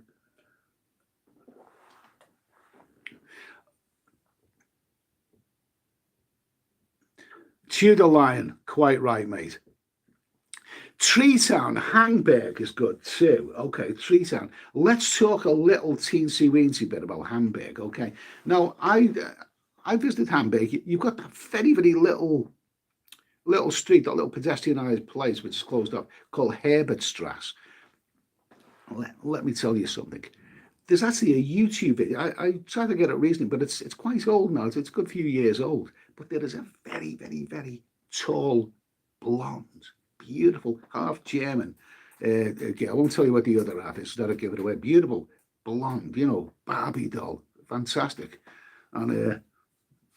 Tudor Lion, quite right, mate. Treetown, Hamburg is good too. Okay, Treetown. Let's talk a little teensy weensy bit about Hamburg. Okay, now I visited Hamburg. You've got that very little street, that little pedestrianised place which is closed up called Herbertstrasse. Let me tell you something. There's actually a YouTube video. I tried to get it recently, but it's quite old now. It's a good few years old. But there is a very, very, very tall, blonde, beautiful, half German. I won't tell you what the other half is. That'll give it away. Beautiful, blonde, Barbie doll. Fantastic. And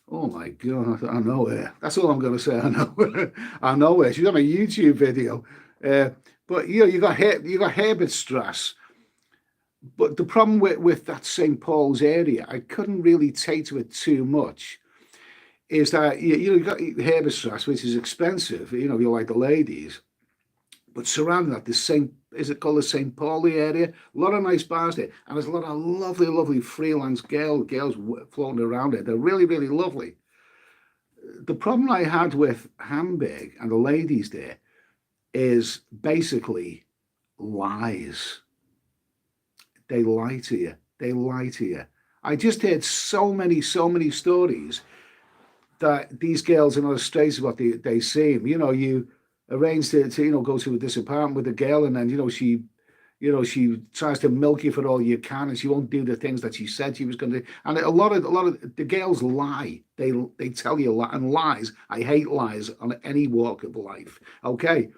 oh my God, I know her. That's all I'm going to say. I know her. I know her. She's on a YouTube video. But you got Herbertstrasse. But the problem with that St. Paul's area, I couldn't really take to it too much, is that you got Herbertstrasse, which is expensive, if you like the ladies, but surrounding that, is it called the St. Pauli area? A lot of nice bars there, and there's a lot of lovely, lovely freelance girls floating around there. They're really, really lovely. The problem I had with Hamburg and the ladies there is basically lies. They lie to you. They lie to you. I just heard so many stories that these girls are not straight as what they seem. You arrange to go to this apartment with a girl, and then she tries to milk you for all you can, and she won't do the things that she said she was going to do. And a lot of the girls lie. They tell you and lies. I hate lies on any walk of life. Okay.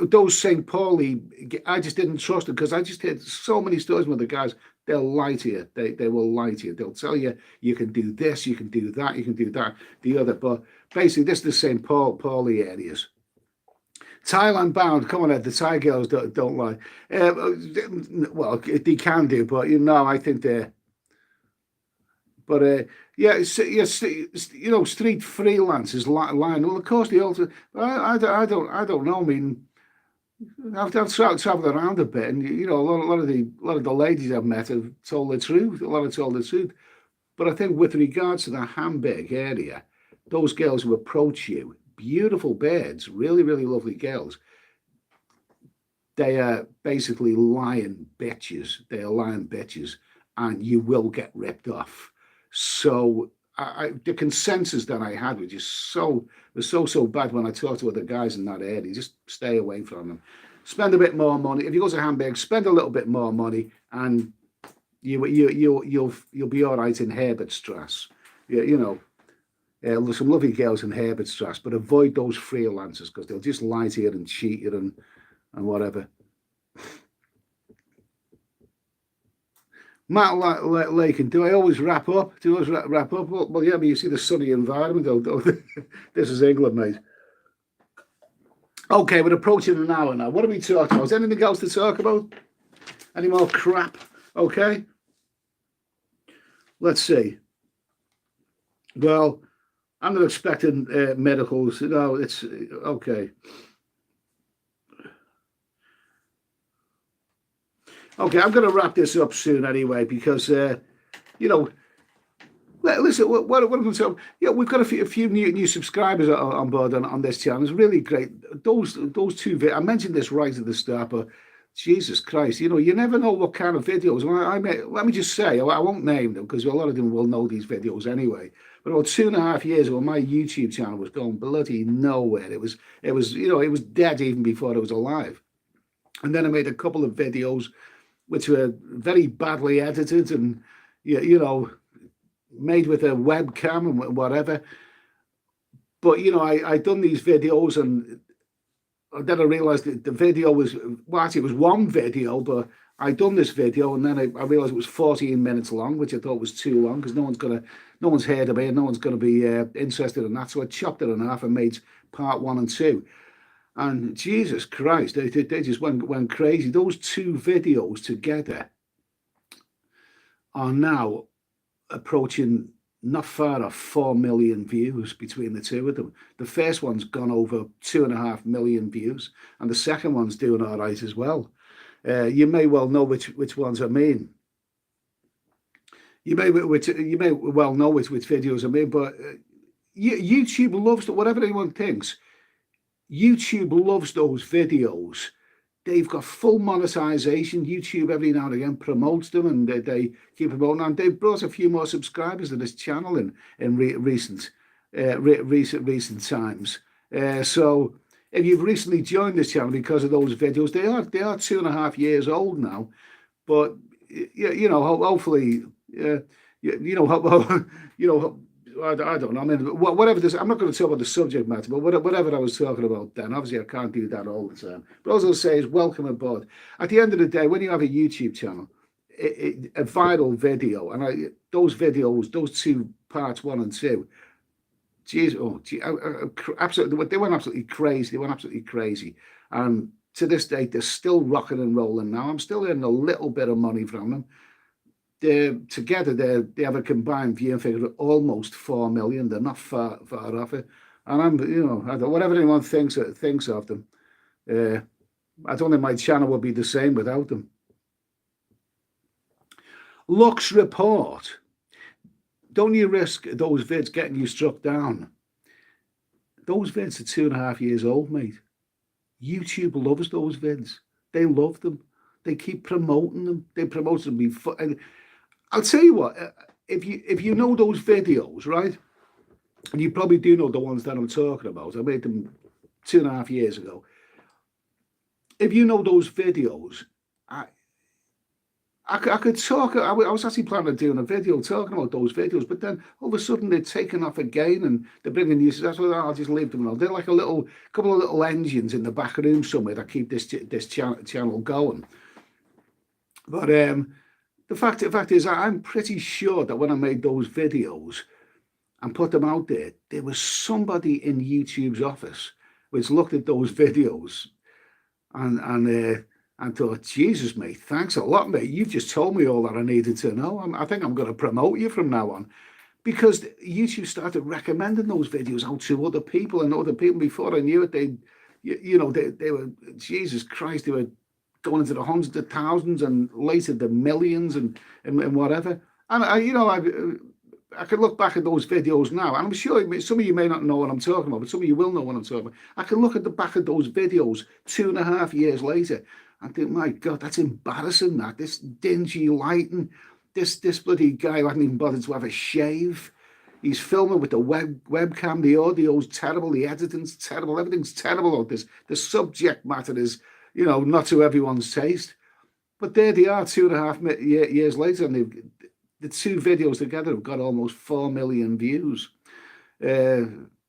Those St. Pauli, I just didn't trust them because I just heard so many stories with the guys. They'll lie to you. They will lie to you. They'll tell you you can do this, you can do that, you can do that, the other. But basically, this is the St. Pauli areas. Thailand bound. Come on, Ed. The Thai girls don't lie. Well, they can do, but I think they're. But yeah, street freelancers lying. Well, of course they also. I don't know. I mean, I've traveled around a bit, and a lot of the ladies I've met have told the truth. A lot have told the truth. But I think with regards to the Hamburg area, those girls who approach you, beautiful birds, really, really lovely girls. They are basically lying bitches. They are lying bitches, and you will get ripped off. So the consensus that I had was just so bad when I talked to other guys in that area. Just stay away from them. Spend a bit more money. If you go to Hamburg, spend a little bit more money, and you'll be all right in Herbertstrasse. There's some lovely girls in Herbertstrasse, but avoid those freelancers because they'll just lie to you and cheat you and whatever. Matt Lakin, do I always wrap up? Do I always wrap up? Well, yeah, but you see the sunny environment. This is England, mate. Okay, we're approaching an hour now. What are we talking about? Is there anything else to talk about? Any more crap? Okay. Let's see. Well, I'm not expecting miracles. No, it's okay. Okay, I'm going to wrap this up soon anyway because, listen, what I'm going to say, we've got a few new subscribers on board on this channel. It's really great. Those two, I mentioned this right at the start, but Jesus Christ, you never know what kind of videos. Let me just say, I won't name them because a lot of them will know these videos anyway. But about 2.5 years ago, my YouTube channel was going bloody nowhere. It was dead even before it was alive. And then I made a couple of videos which were very badly edited and, made with a webcam and whatever. But, I done these videos and then I realized that the video was, well, actually it was one video, but I done this video, and then I realized it was 14 minutes long, which I thought was too long because no one's heard of it, and no one's gonna be interested in that. So I chopped it in half and made part 1 and 2. And Jesus Christ, they just went crazy. Those 2 videos together are now approaching not far off 4 million views between the 2 of them. The first one's gone over 2.5 million views, and the second one's doing all right as well. You may well know which ones I mean. You may well know which videos I mean, but YouTube loves, whatever anyone thinks, YouTube loves those videos. They've got full monetization. YouTube every now and again promotes them, and they keep promoting. And they've brought a few more subscribers to this channel in recent times. So if you've recently joined this channel because of those videos, they are 2.5 years old now. But hopefully, I don't know. I mean, whatever this, I'm not going to talk about the subject matter, but whatever I was talking about then, obviously I can't do that all the time. But all I'll say is welcome aboard. At the end of the day, when you have a YouTube channel, a viral video, and those videos, those 2 parts 1 and 2, absolutely, they went absolutely crazy. They went absolutely crazy. And to this day, they're still rocking and rolling now. I'm still earning a little bit of money from them. Together they have a combined viewing figure of almost 4 million. They're not far off it, and I'm whatever anyone thinks of them, I don't think my channel would be the same without them. Lux report: don't you risk those vids getting you struck down? Those vids are 2.5 years old, mate. YouTube loves those vids. They love them. They keep promoting them. They promote them before. I'll tell you what, if you know those videos, right, and you probably do know the ones that I'm talking about. I made them 2.5 years ago. If you know those videos, I could talk. I was actually planning on doing a video talking about those videos, but then all of a sudden they're taken off again, and they're bringing new. That's why I'll just leave them alone. They're like a couple of little engines in the back room somewhere that keep this channel going. But the fact is, I'm pretty sure that when I made those videos and put them out there was somebody in YouTube's office which looked at those videos and thought, Jesus, mate, thanks a lot, mate. You've just told me all that I needed to know. I think I'm going to promote you from now on, because YouTube started recommending those videos out to other people, and other people, before I knew it, they were, Jesus Christ, they were going into the hundreds of thousands and later the millions and whatever. And I could look back at those videos now, and I'm sure some of you may not know what I'm talking about, but some of you will know what I'm talking about. I can look at the back of those videos 2.5 years later and think, my God, that's embarrassing. This dingy lighting, this bloody guy who hadn't even bothered to have a shave. He's filming with the webcam. The audio's terrible. The editing's terrible. Everything's terrible about this. The subject matter is, not to everyone's taste. But there they are 2.5 years later, and the 2 videos together have got almost 4 million views.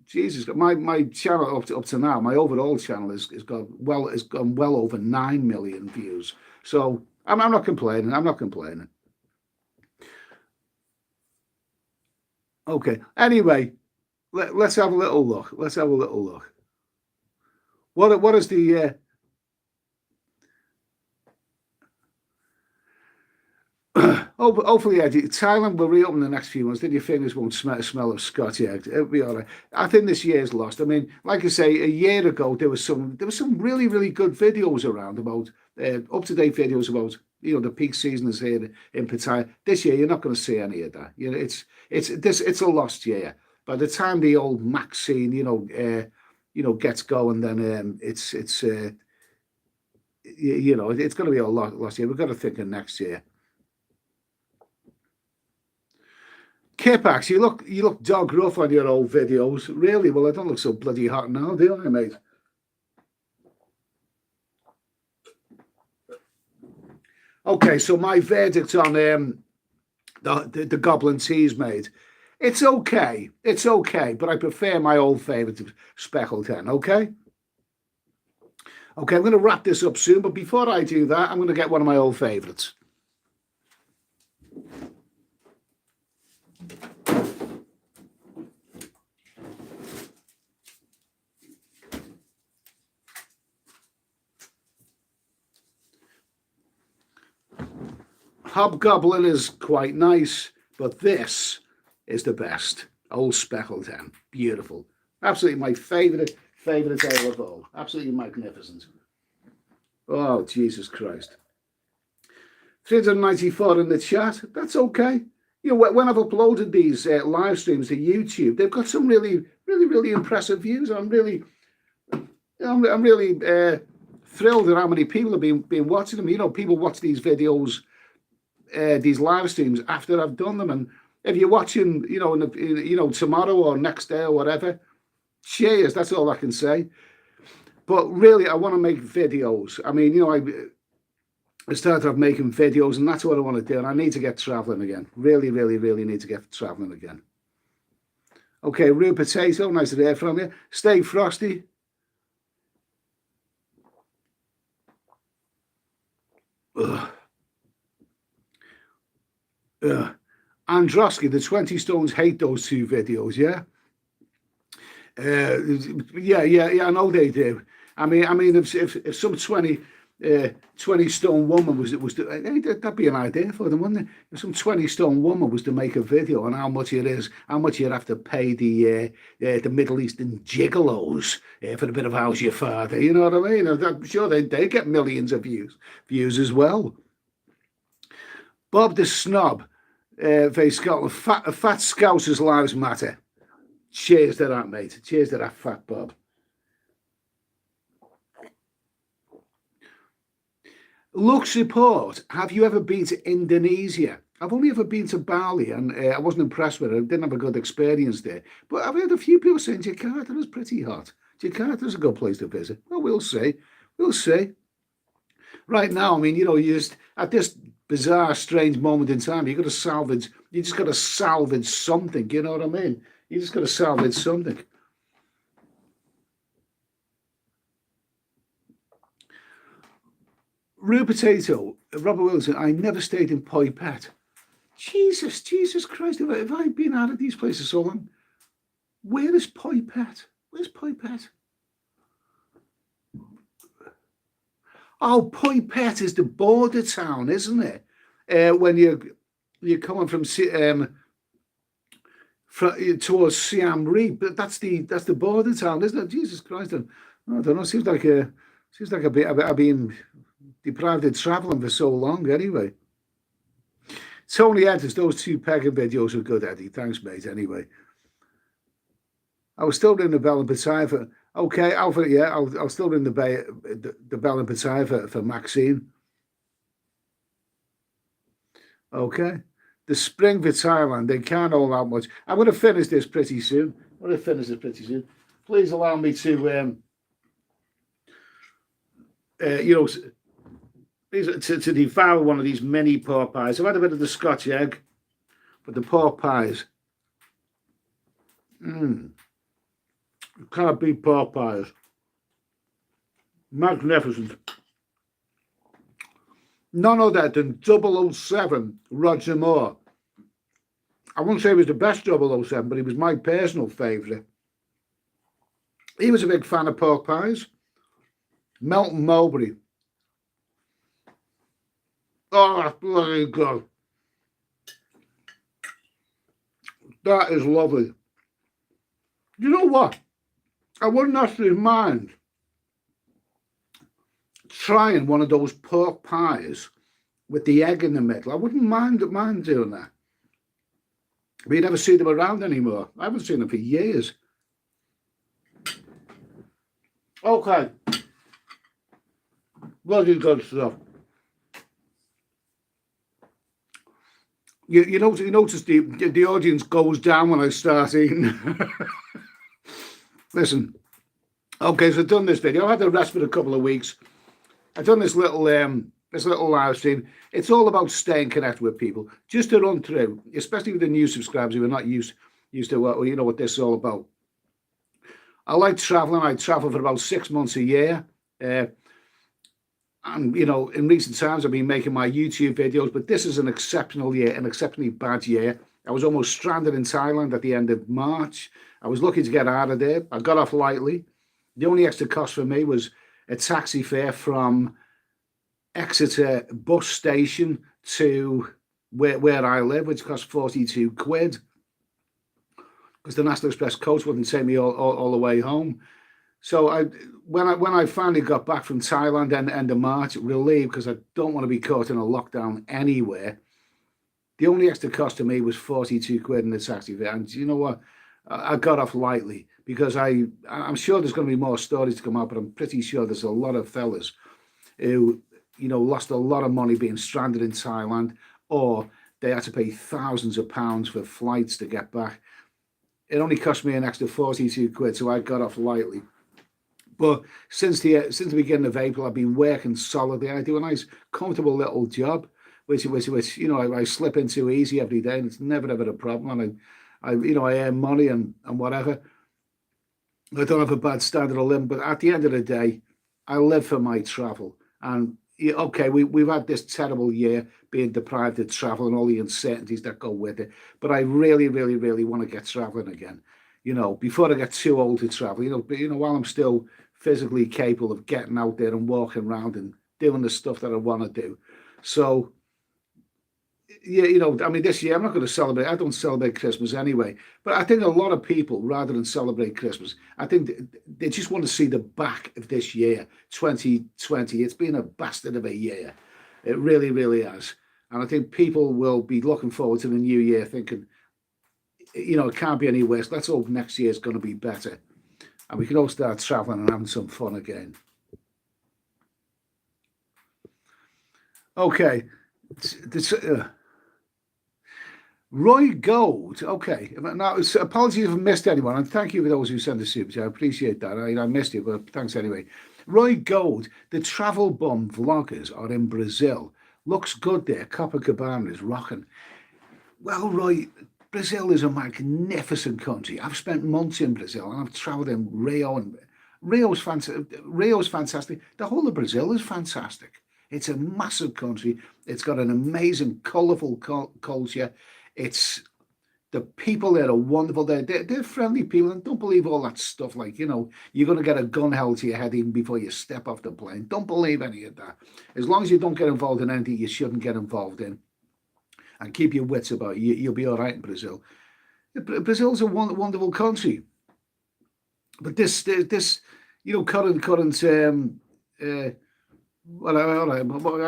Jesus, my channel up to now, my overall channel has gone well over 9 million views. So I'm not complaining. I'm not complaining. Okay. Anyway, let's have a little look. Let's have a little look. What is the hopefully, Eddie, Thailand will reopen in the next few months. Then your fingers won't smell of Scotch. It'll be all right. I think this year's lost. I mean, like I say, a year ago there was some really, really good videos around about up to date videos about the peak season is here in Pattaya. This year you're not going to see any of that. It's a lost year. By the time the old Mac scene gets going, then it's going to be a lost year. We've got to think of next year. Kipax, you look dog rough on your old videos. Really? Well, I don't look so bloody hot now, do I, mate? Okay, so my verdict on the Goblin Teas, mate. It's okay. It's okay, but I prefer my old favourite, Speckled Hen, okay? Okay, I'm going to wrap this up soon, but before I do that, I'm going to get one of my old favourites. Hobgoblin is quite nice, but this is the best. Old Speckled Hen. Beautiful. Absolutely my favourite ale of all. Absolutely magnificent. Oh, Jesus Christ. 394 in the chat. That's okay. You know, when I've uploaded these live streams to YouTube, they've got some really impressive views. I'm really thrilled at how many people have been watching them. You know, people watch these videos, these live streams after I've done them, and if you're watching, you know, tomorrow or next day or whatever, cheers. That's all I can say. But really, I want to make videos. I mean, you know, I started off making videos, and that's what I want to do. And I need to get traveling again. Really need to get traveling again. Okay, Rude Potato, nice to hear from you. Stay frosty. Androsky, the 20 Stones hate those two videos, yeah? Yeah, I know they do. I mean, if some 20 stone woman was that'd be an idea for them, wouldn't it? If some 20 stone woman was to make a video on how much it is, how much you'd have to pay the Middle Eastern gigolos for a bit of How's Your Father, you know what I mean? I'm sure they get millions of views as well. Bob the Snob, very Scotland, fat Scousers lives matter. Cheers to that, mate. Cheers to that, fat Bob. Lux Report, have you ever been to Indonesia? I've only ever been to Bali, and I wasn't impressed with it. I didn't have a good experience there. But I've heard a few people saying Jakarta is pretty hot. Jakarta's a good place to visit. Well, we'll see. We'll see. Right now, I mean, you know, you just at this bizarre, strange moment in time, you just got to salvage something. You know what I mean? You just got to salvage something. Rude Potato, Robert Wilson, I never stayed in Poi Pet. Jesus Christ, have I been out of these places so long? Where is Poi Pet? Where's Poi Pet? Oh, Poi Pet is the border town, isn't it? When you're coming from towards Siam Reap, but that's the border town, isn't it? Jesus Christ, I don't know. Seems like I've been deprived of traveling for so long. Anyway, Tony Edwards, those two pegging videos were good, Eddie. Thanks, mate. Anyway, I was still in the Bell and Pattaya. Okay, Alfred, yeah, I'll still in the Bell and Pattaya for Maxine. Okay. The spring for Thailand, they can't hold out much. I'm going to finish this pretty soon. Please allow me to, to devour one of these mini pork pies. I've had a bit of the Scotch egg, but the pork pies. Can't beat pork pies. Magnificent. None other than 007 Roger Moore. I wouldn't say he was the best 007, but he was my personal favourite. He was a big fan of pork pies. Melton Mowbray. Oh, that's bloody good. That is lovely. You know what? I wouldn't actually mind trying one of those pork pies with the egg in the middle. I wouldn't mind doing that. But you never see them around anymore. I haven't seen them for years. Okay. Bloody good stuff. You notice the audience goes down when I start eating. Listen. Okay, so I've done this video. I had to rest for a couple of weeks. I've done this little live stream. It's all about staying connected with people. Just to run through, especially with the new subscribers who are not used to what this is all about. I like traveling. I travel for about 6 months a year. And, you know, in recent times, I've been making my YouTube videos, but this is an exceptional year, an exceptionally bad year. I was almost stranded in Thailand at the end of March. I was lucky to get out of there. I got off lightly. The only extra cost for me was a taxi fare from Exeter bus station to where I live, which cost 42 quid, because the National Express coach wouldn't take me all the way home. So when I finally got back from Thailand end of March, relieved because I don't want to be caught in a lockdown anywhere. The only extra cost to me was 42 quid in the taxi fare. And you know what? I got off lightly because I'm sure there's going to be more stories to come out, but I'm pretty sure there's a lot of fellas who, you know, lost a lot of money being stranded in Thailand, or they had to pay thousands of pounds for flights to get back. It only cost me an extra 42 quid, so I got off lightly. But since the beginning of April, I've been working solidly. I do a nice, comfortable little job, which you know I slip into easy every day, and it's never ever a problem. And I you know, I earn money and whatever. I don't have a bad standard of living, but at the end of the day, I live for my travel. And okay, we've had this terrible year being deprived of travel and all the uncertainties that go with it. But I really, really, really want to get traveling again. You know, before I get too old to travel. You know, while I'm still physically capable of getting out there and walking around and doing the stuff that I want to do. So, yeah, you know, I mean, this year I'm not going to celebrate. I don't celebrate Christmas anyway. But I think a lot of people, rather than celebrate Christmas, I think they just want to see the back of this year, 2020. It's been a bastard of a year. It really, really has. And I think people will be looking forward to the new year thinking, you know, it can't be any worse. Let's hope next year is going to be better. And we can all start traveling and having some fun again. Okay. Roy Gold. Okay. Now, apologies if I missed anyone. And thank you for those who sent the super chat. I appreciate that. I missed you, but thanks anyway. Roy Gold. The travel bum vloggers are in Brazil. Looks good there. Copacabana is rocking. Well, Roy, Brazil is a magnificent country. I've spent months in Brazil and I've traveled in Rio, and Rio's fantastic. The whole of Brazil is fantastic. It's a massive country. It's got an amazing, colourful culture. It's the people there are wonderful. They're friendly people, and don't believe all that stuff like, you know, you're going to get a gun held to your head even before you step off the plane. Don't believe any of that. As long as you don't get involved in anything you shouldn't get involved in, and keep your wits about you, you'll be all right in Brazil. Brazil's a wonderful country, but this you know, current well, I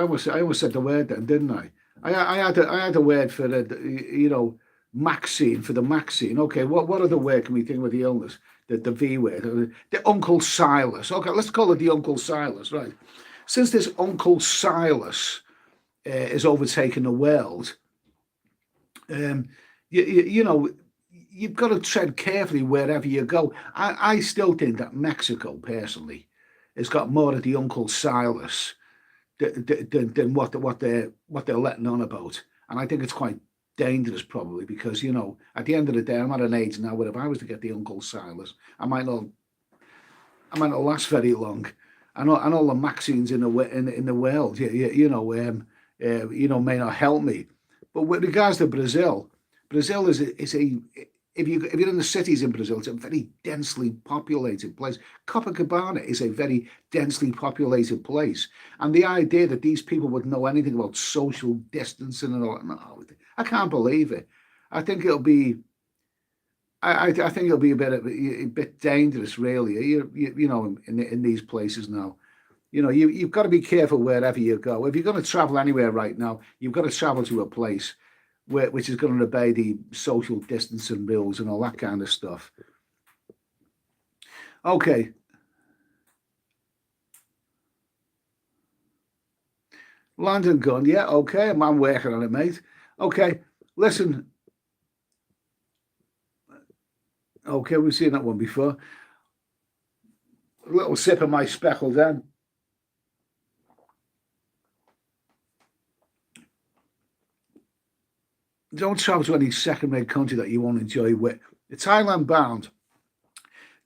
almost said the word then, didn't I? I had a word for the, you know, Maxine, for the Maxine. Okay, what other word can we think with the illness? The V word, the Uncle Silas. Okay, let's call it the Uncle Silas, right? Since this Uncle Silas is overtaking the world, you know, you've got to tread carefully wherever you go. I still think that Mexico, personally, has got more of the Uncle Silas than what they're letting on about. And I think it's quite dangerous, probably, because, you know, at the end of the day, I'm at an age now where if I was to get the Uncle Silas, I might not last very long. And all the Maxines in the world, you know, may not help me. But with regards to Brazil is a if you're in the cities in Brazil, it's a very densely populated place. Copacabana is a very densely populated place, and the idea that these people would know anything about social distancing and all that, no, I can't believe it. I think it'll be. I think it'll be a bit dangerous, really. You know, in these places now. You know, you've got to be careful wherever you go. If you're going to travel anywhere right now, you've got to travel to a place which is going to obey the social distancing rules and all that kind of stuff. Okay. Land and gun, yeah, okay. I'm working on it, mate. Okay, listen. Okay, we've seen that one before. A little sip of my speckle then. Don't travel to any second-rate country that you won't enjoy with. It's Thailand bound.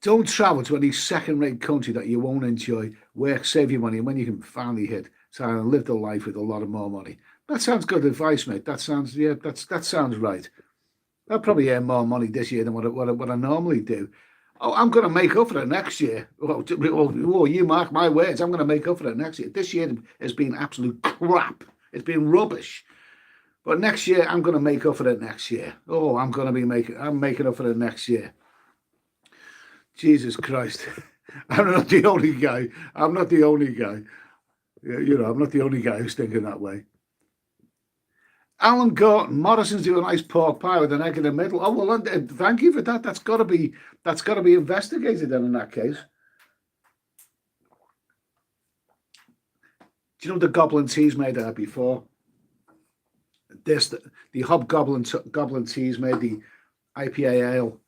Don't travel to any second-rate country that you won't enjoy. Work, save your money, and when you can finally hit Thailand, lived a life with a lot of more money. That sounds good advice, mate. That sounds, yeah, that sounds right. I'll probably earn more money this year than what I normally do. Oh, I'm going to make up for it next year. Oh, you mark my words. I'm going to make up for it next year. This year has been absolute crap. It's been rubbish. But next year, I'm going to make up for it next year. Oh, I'm making up for it next year. Jesus Christ. I'm not the only guy. I'm not the only guy. I'm not the only guy who's thinking that way. Alan Gorton, Morrison's do a nice pork pie with an egg in the middle. Oh well, thank you for that. That's got to be investigated then in that case. Do you know the goblin tea's made there before? The Hobgoblin tea's made the IPA ale.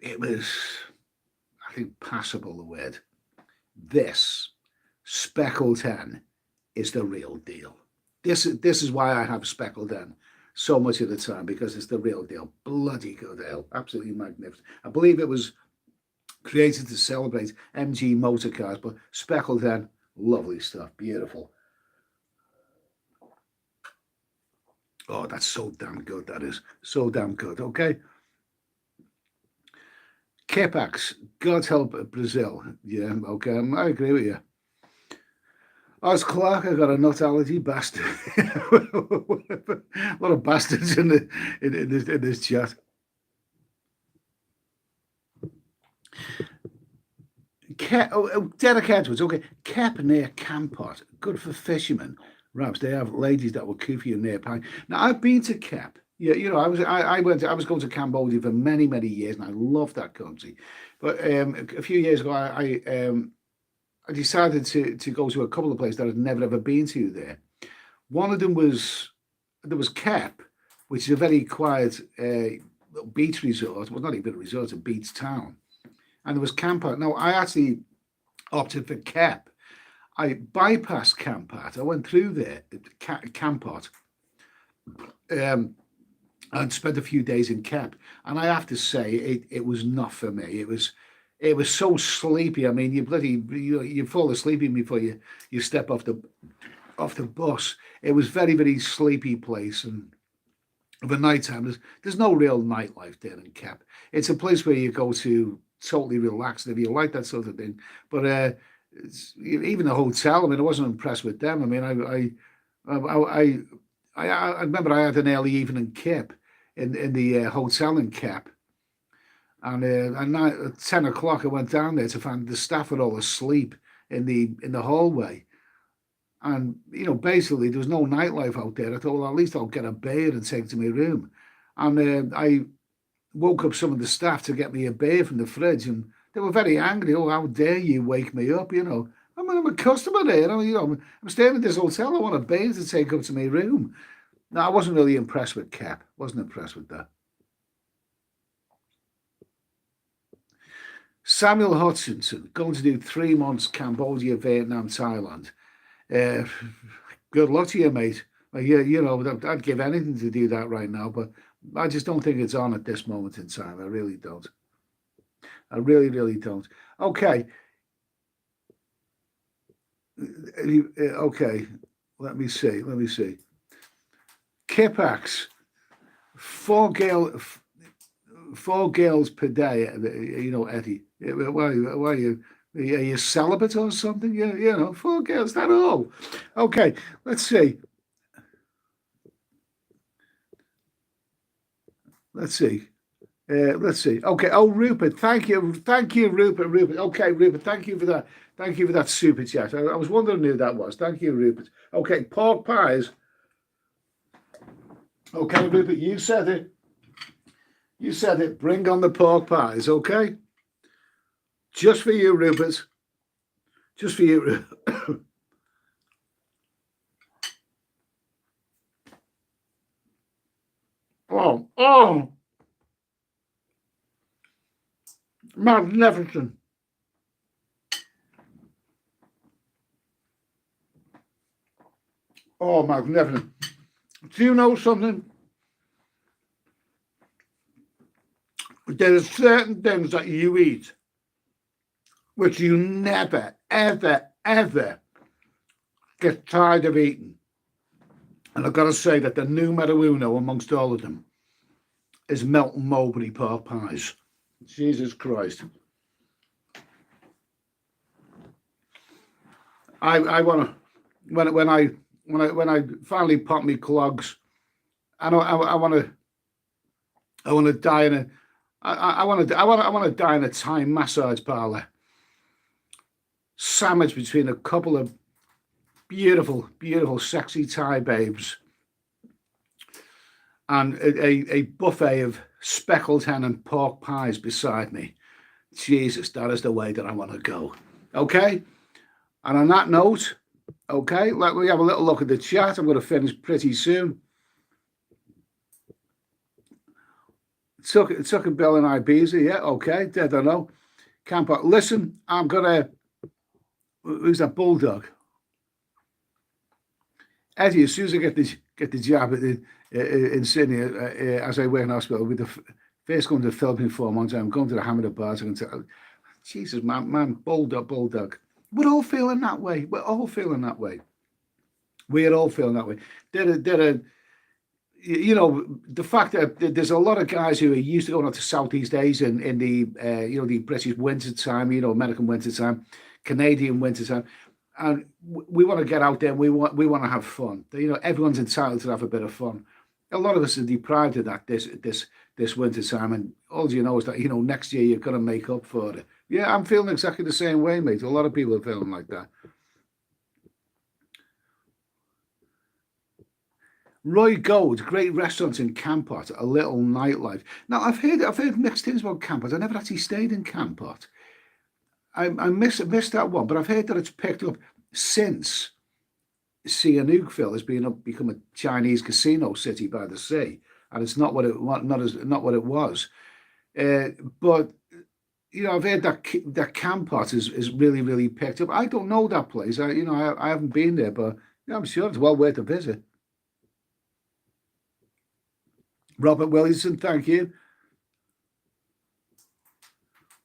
It was, I think, passable the word. This Speckled Hen is the real deal. This is why I have Speckled Hen so much of the time, because it's the real deal. Bloody good ale. Absolutely magnificent. I believe it was created to celebrate MG motor cars, but Speckled Hen, lovely stuff. Beautiful. Oh, that's so damn good, that is. So damn good. Okay. Kepax, God help Brazil. Yeah, okay, I agree with you. Oz Clark, I got a nut allergy, bastard. A lot of bastards in this chat. Derek Edwards, okay. Kep near Campot, good for fishermen. Rabs, they have ladies that will keep you near pine. Now I've been to Kep. Yeah, I was going to Cambodia for many, many years, and I love that country. But a few years ago, I decided to go to a couple of places that I'd never ever been to there. One of them was Kep, which is a very quiet beach resort. Well, not even a resort, it's a beach town. And there was Kampot. Now, I actually opted for Kep. I bypassed Kampot. I went through there, Kampot, and spent a few days in Kep. And I have to say, it was not for me. It was so sleepy. I mean, you fall asleep before you step off the bus. It was very, very sleepy place, and of a night time, there's no real nightlife there in Kep. It's a place where you go to totally relax if you like that sort of thing. But even the hotel, I mean, I wasn't impressed with them. I mean, I remember I had an early evening Kep in the hotel in Kep. And at 10 o'clock, I went down there to find the staff were all asleep in the hallway. And, basically, there was no nightlife out there. I thought, well, at least I'll get a beer and take it to my room. And I woke up some of the staff to get me a beer from the fridge. And they were very angry. Oh, how dare you wake me up, I'm a customer there. I'm staying at this hotel. I want a beer to take up to my room. No, I wasn't really impressed with Kep. Wasn't impressed with that. Samuel Hutchinson, going to do 3 months Cambodia, Vietnam, Thailand. Good luck to you, mate. I'd give anything to do that right now, but I just don't think it's on at this moment in time. I really don't. I really, really don't. Okay. Okay. Let me see. Kipax, 4 girls per day. Eddie. Why are you? Are you celibate or something? 4 girls. That all? Okay. Let's see. Okay. Oh, Rupert, thank you, Rupert. Okay, Rupert, thank you for that. Thank you for that super chat. I was wondering who that was. Thank you, Rupert. Okay, pork pies. Okay, Rupert, you said it. You said it. Bring on the pork pies, okay? Just for you, Rupert. Just for you. Oh. Magnificent. Oh, magnificent. Do you know something? There are certain things that you eat which you never, ever, ever get tired of eating. And I've got to say that the numero uno amongst all of them is Melton Mowbray pork pies. Jesus Christ. I want to, when I finally pop me clogs, I want to die in a, I want to die in a Thai massage parlor, sandwiched between a couple of beautiful, sexy Thai babes, and a buffet of speckled hen and pork pies beside me. Jesus, that is the way that I want to go. Okay? And on that note, okay, let me have a little look at the chat. I'm going to finish pretty soon. Took a bill in Ibiza, yeah, okay, dead or no. Camper, listen, I'm going to, who's that bulldog? Eddie, as soon as I get the job in Sydney, as I work in hospital, with the first going to the Philippine 4 months, I'm going to the Hamburg bars. I'm going to, Jesus, man, bulldog. We're all feeling that way. We're all feeling that way. You know, the fact that there's a lot of guys who are used to going out to Southeast Asia in the, the British winter time, American winter time, Canadian winter time. And we want to get out there. We want to have fun. Everyone's entitled to have a bit of fun. A lot of us are deprived of that this winter time, and all you know is that next year you're going to make up for it. Yeah, I'm feeling exactly the same way, mate. A lot of people are feeling like that. Roy Gold, great restaurants in Campot, a little nightlife. Now I've heard mixed things about Campot. I never actually stayed in Campot. I missed that one, but I've heard that it's picked up since Sihanoukville has become a Chinese casino city by the sea, and it's not what it was. But I've heard that Campot is really, really picked up. I don't know that place. I haven't been there, but I'm sure it's well worth a visit. Robert Williamson, thank you.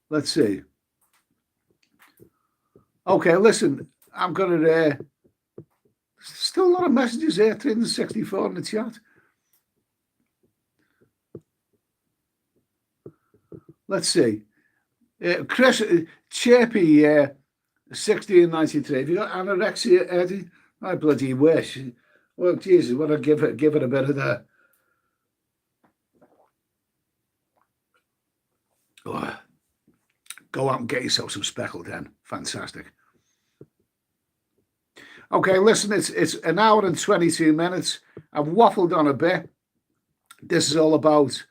Let's see. Okay, listen, I'm going to... still a lot of messages there, 364 in the chat. Let's see. Chris, Chirpy, 1693. Have you got anorexia, Eddie? I bloody wish. Well, Jesus, what I give it a bit of that. Oh, go out and get yourself some speckled hen. Fantastic. Okay, listen, it's an hour and 22 minutes. I've waffled on a bit. This is all about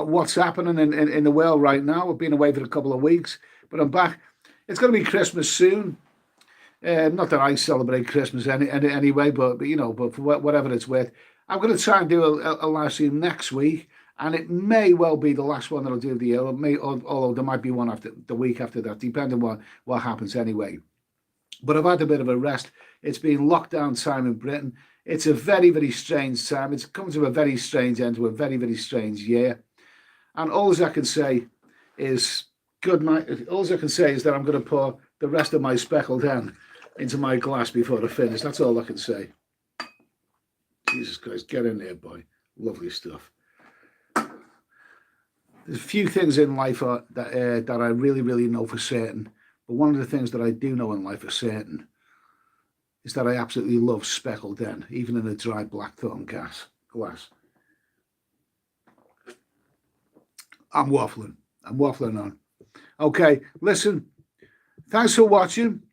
what's happening in the world right now. I've been away for a couple of weeks, but I'm back. It's going to be Christmas soon. Not that I celebrate Christmas anyway, but for whatever it's worth, I'm going to try and do a live stream next week, and it may well be the last one that I'll do of the year. Although there might be one after the week after that, depending on what happens anyway. But I've had a bit of a rest. It's been lockdown time in Britain. It's a very, very strange time. It's come to a very strange end to a very, very strange year. And all I can say is good night. All I can say is that I'm going to pour the rest of my speckled hen into my glass before I finish. That's all I can say. Jesus Christ, get in there, boy. Lovely stuff. There's a few things in life that I really, really know for certain. But one of the things that I do know in life for certain is that I absolutely love speckled hen, even in a dry blackthorn glass. I'm waffling on. Okay, listen, thanks for watching.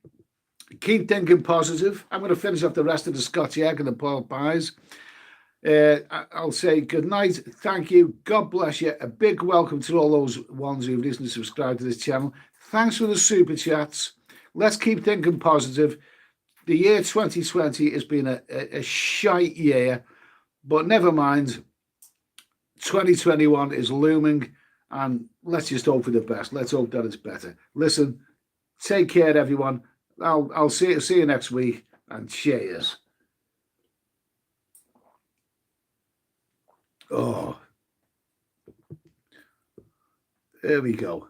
Keep thinking positive. I'm going to finish off the rest of the Scotch egg and the pork pies. I'll say good night. Thank you. God bless you. A big welcome to all those ones who've listened and subscribed to this channel. Thanks for the super chats. Let's keep thinking positive. The year 2020 has been a shite year, but never mind. 2021 is looming, and let's just hope for the best. Let's hope that it's better. Listen, take care, everyone. I'll see you next week, and cheers. Oh, here we go.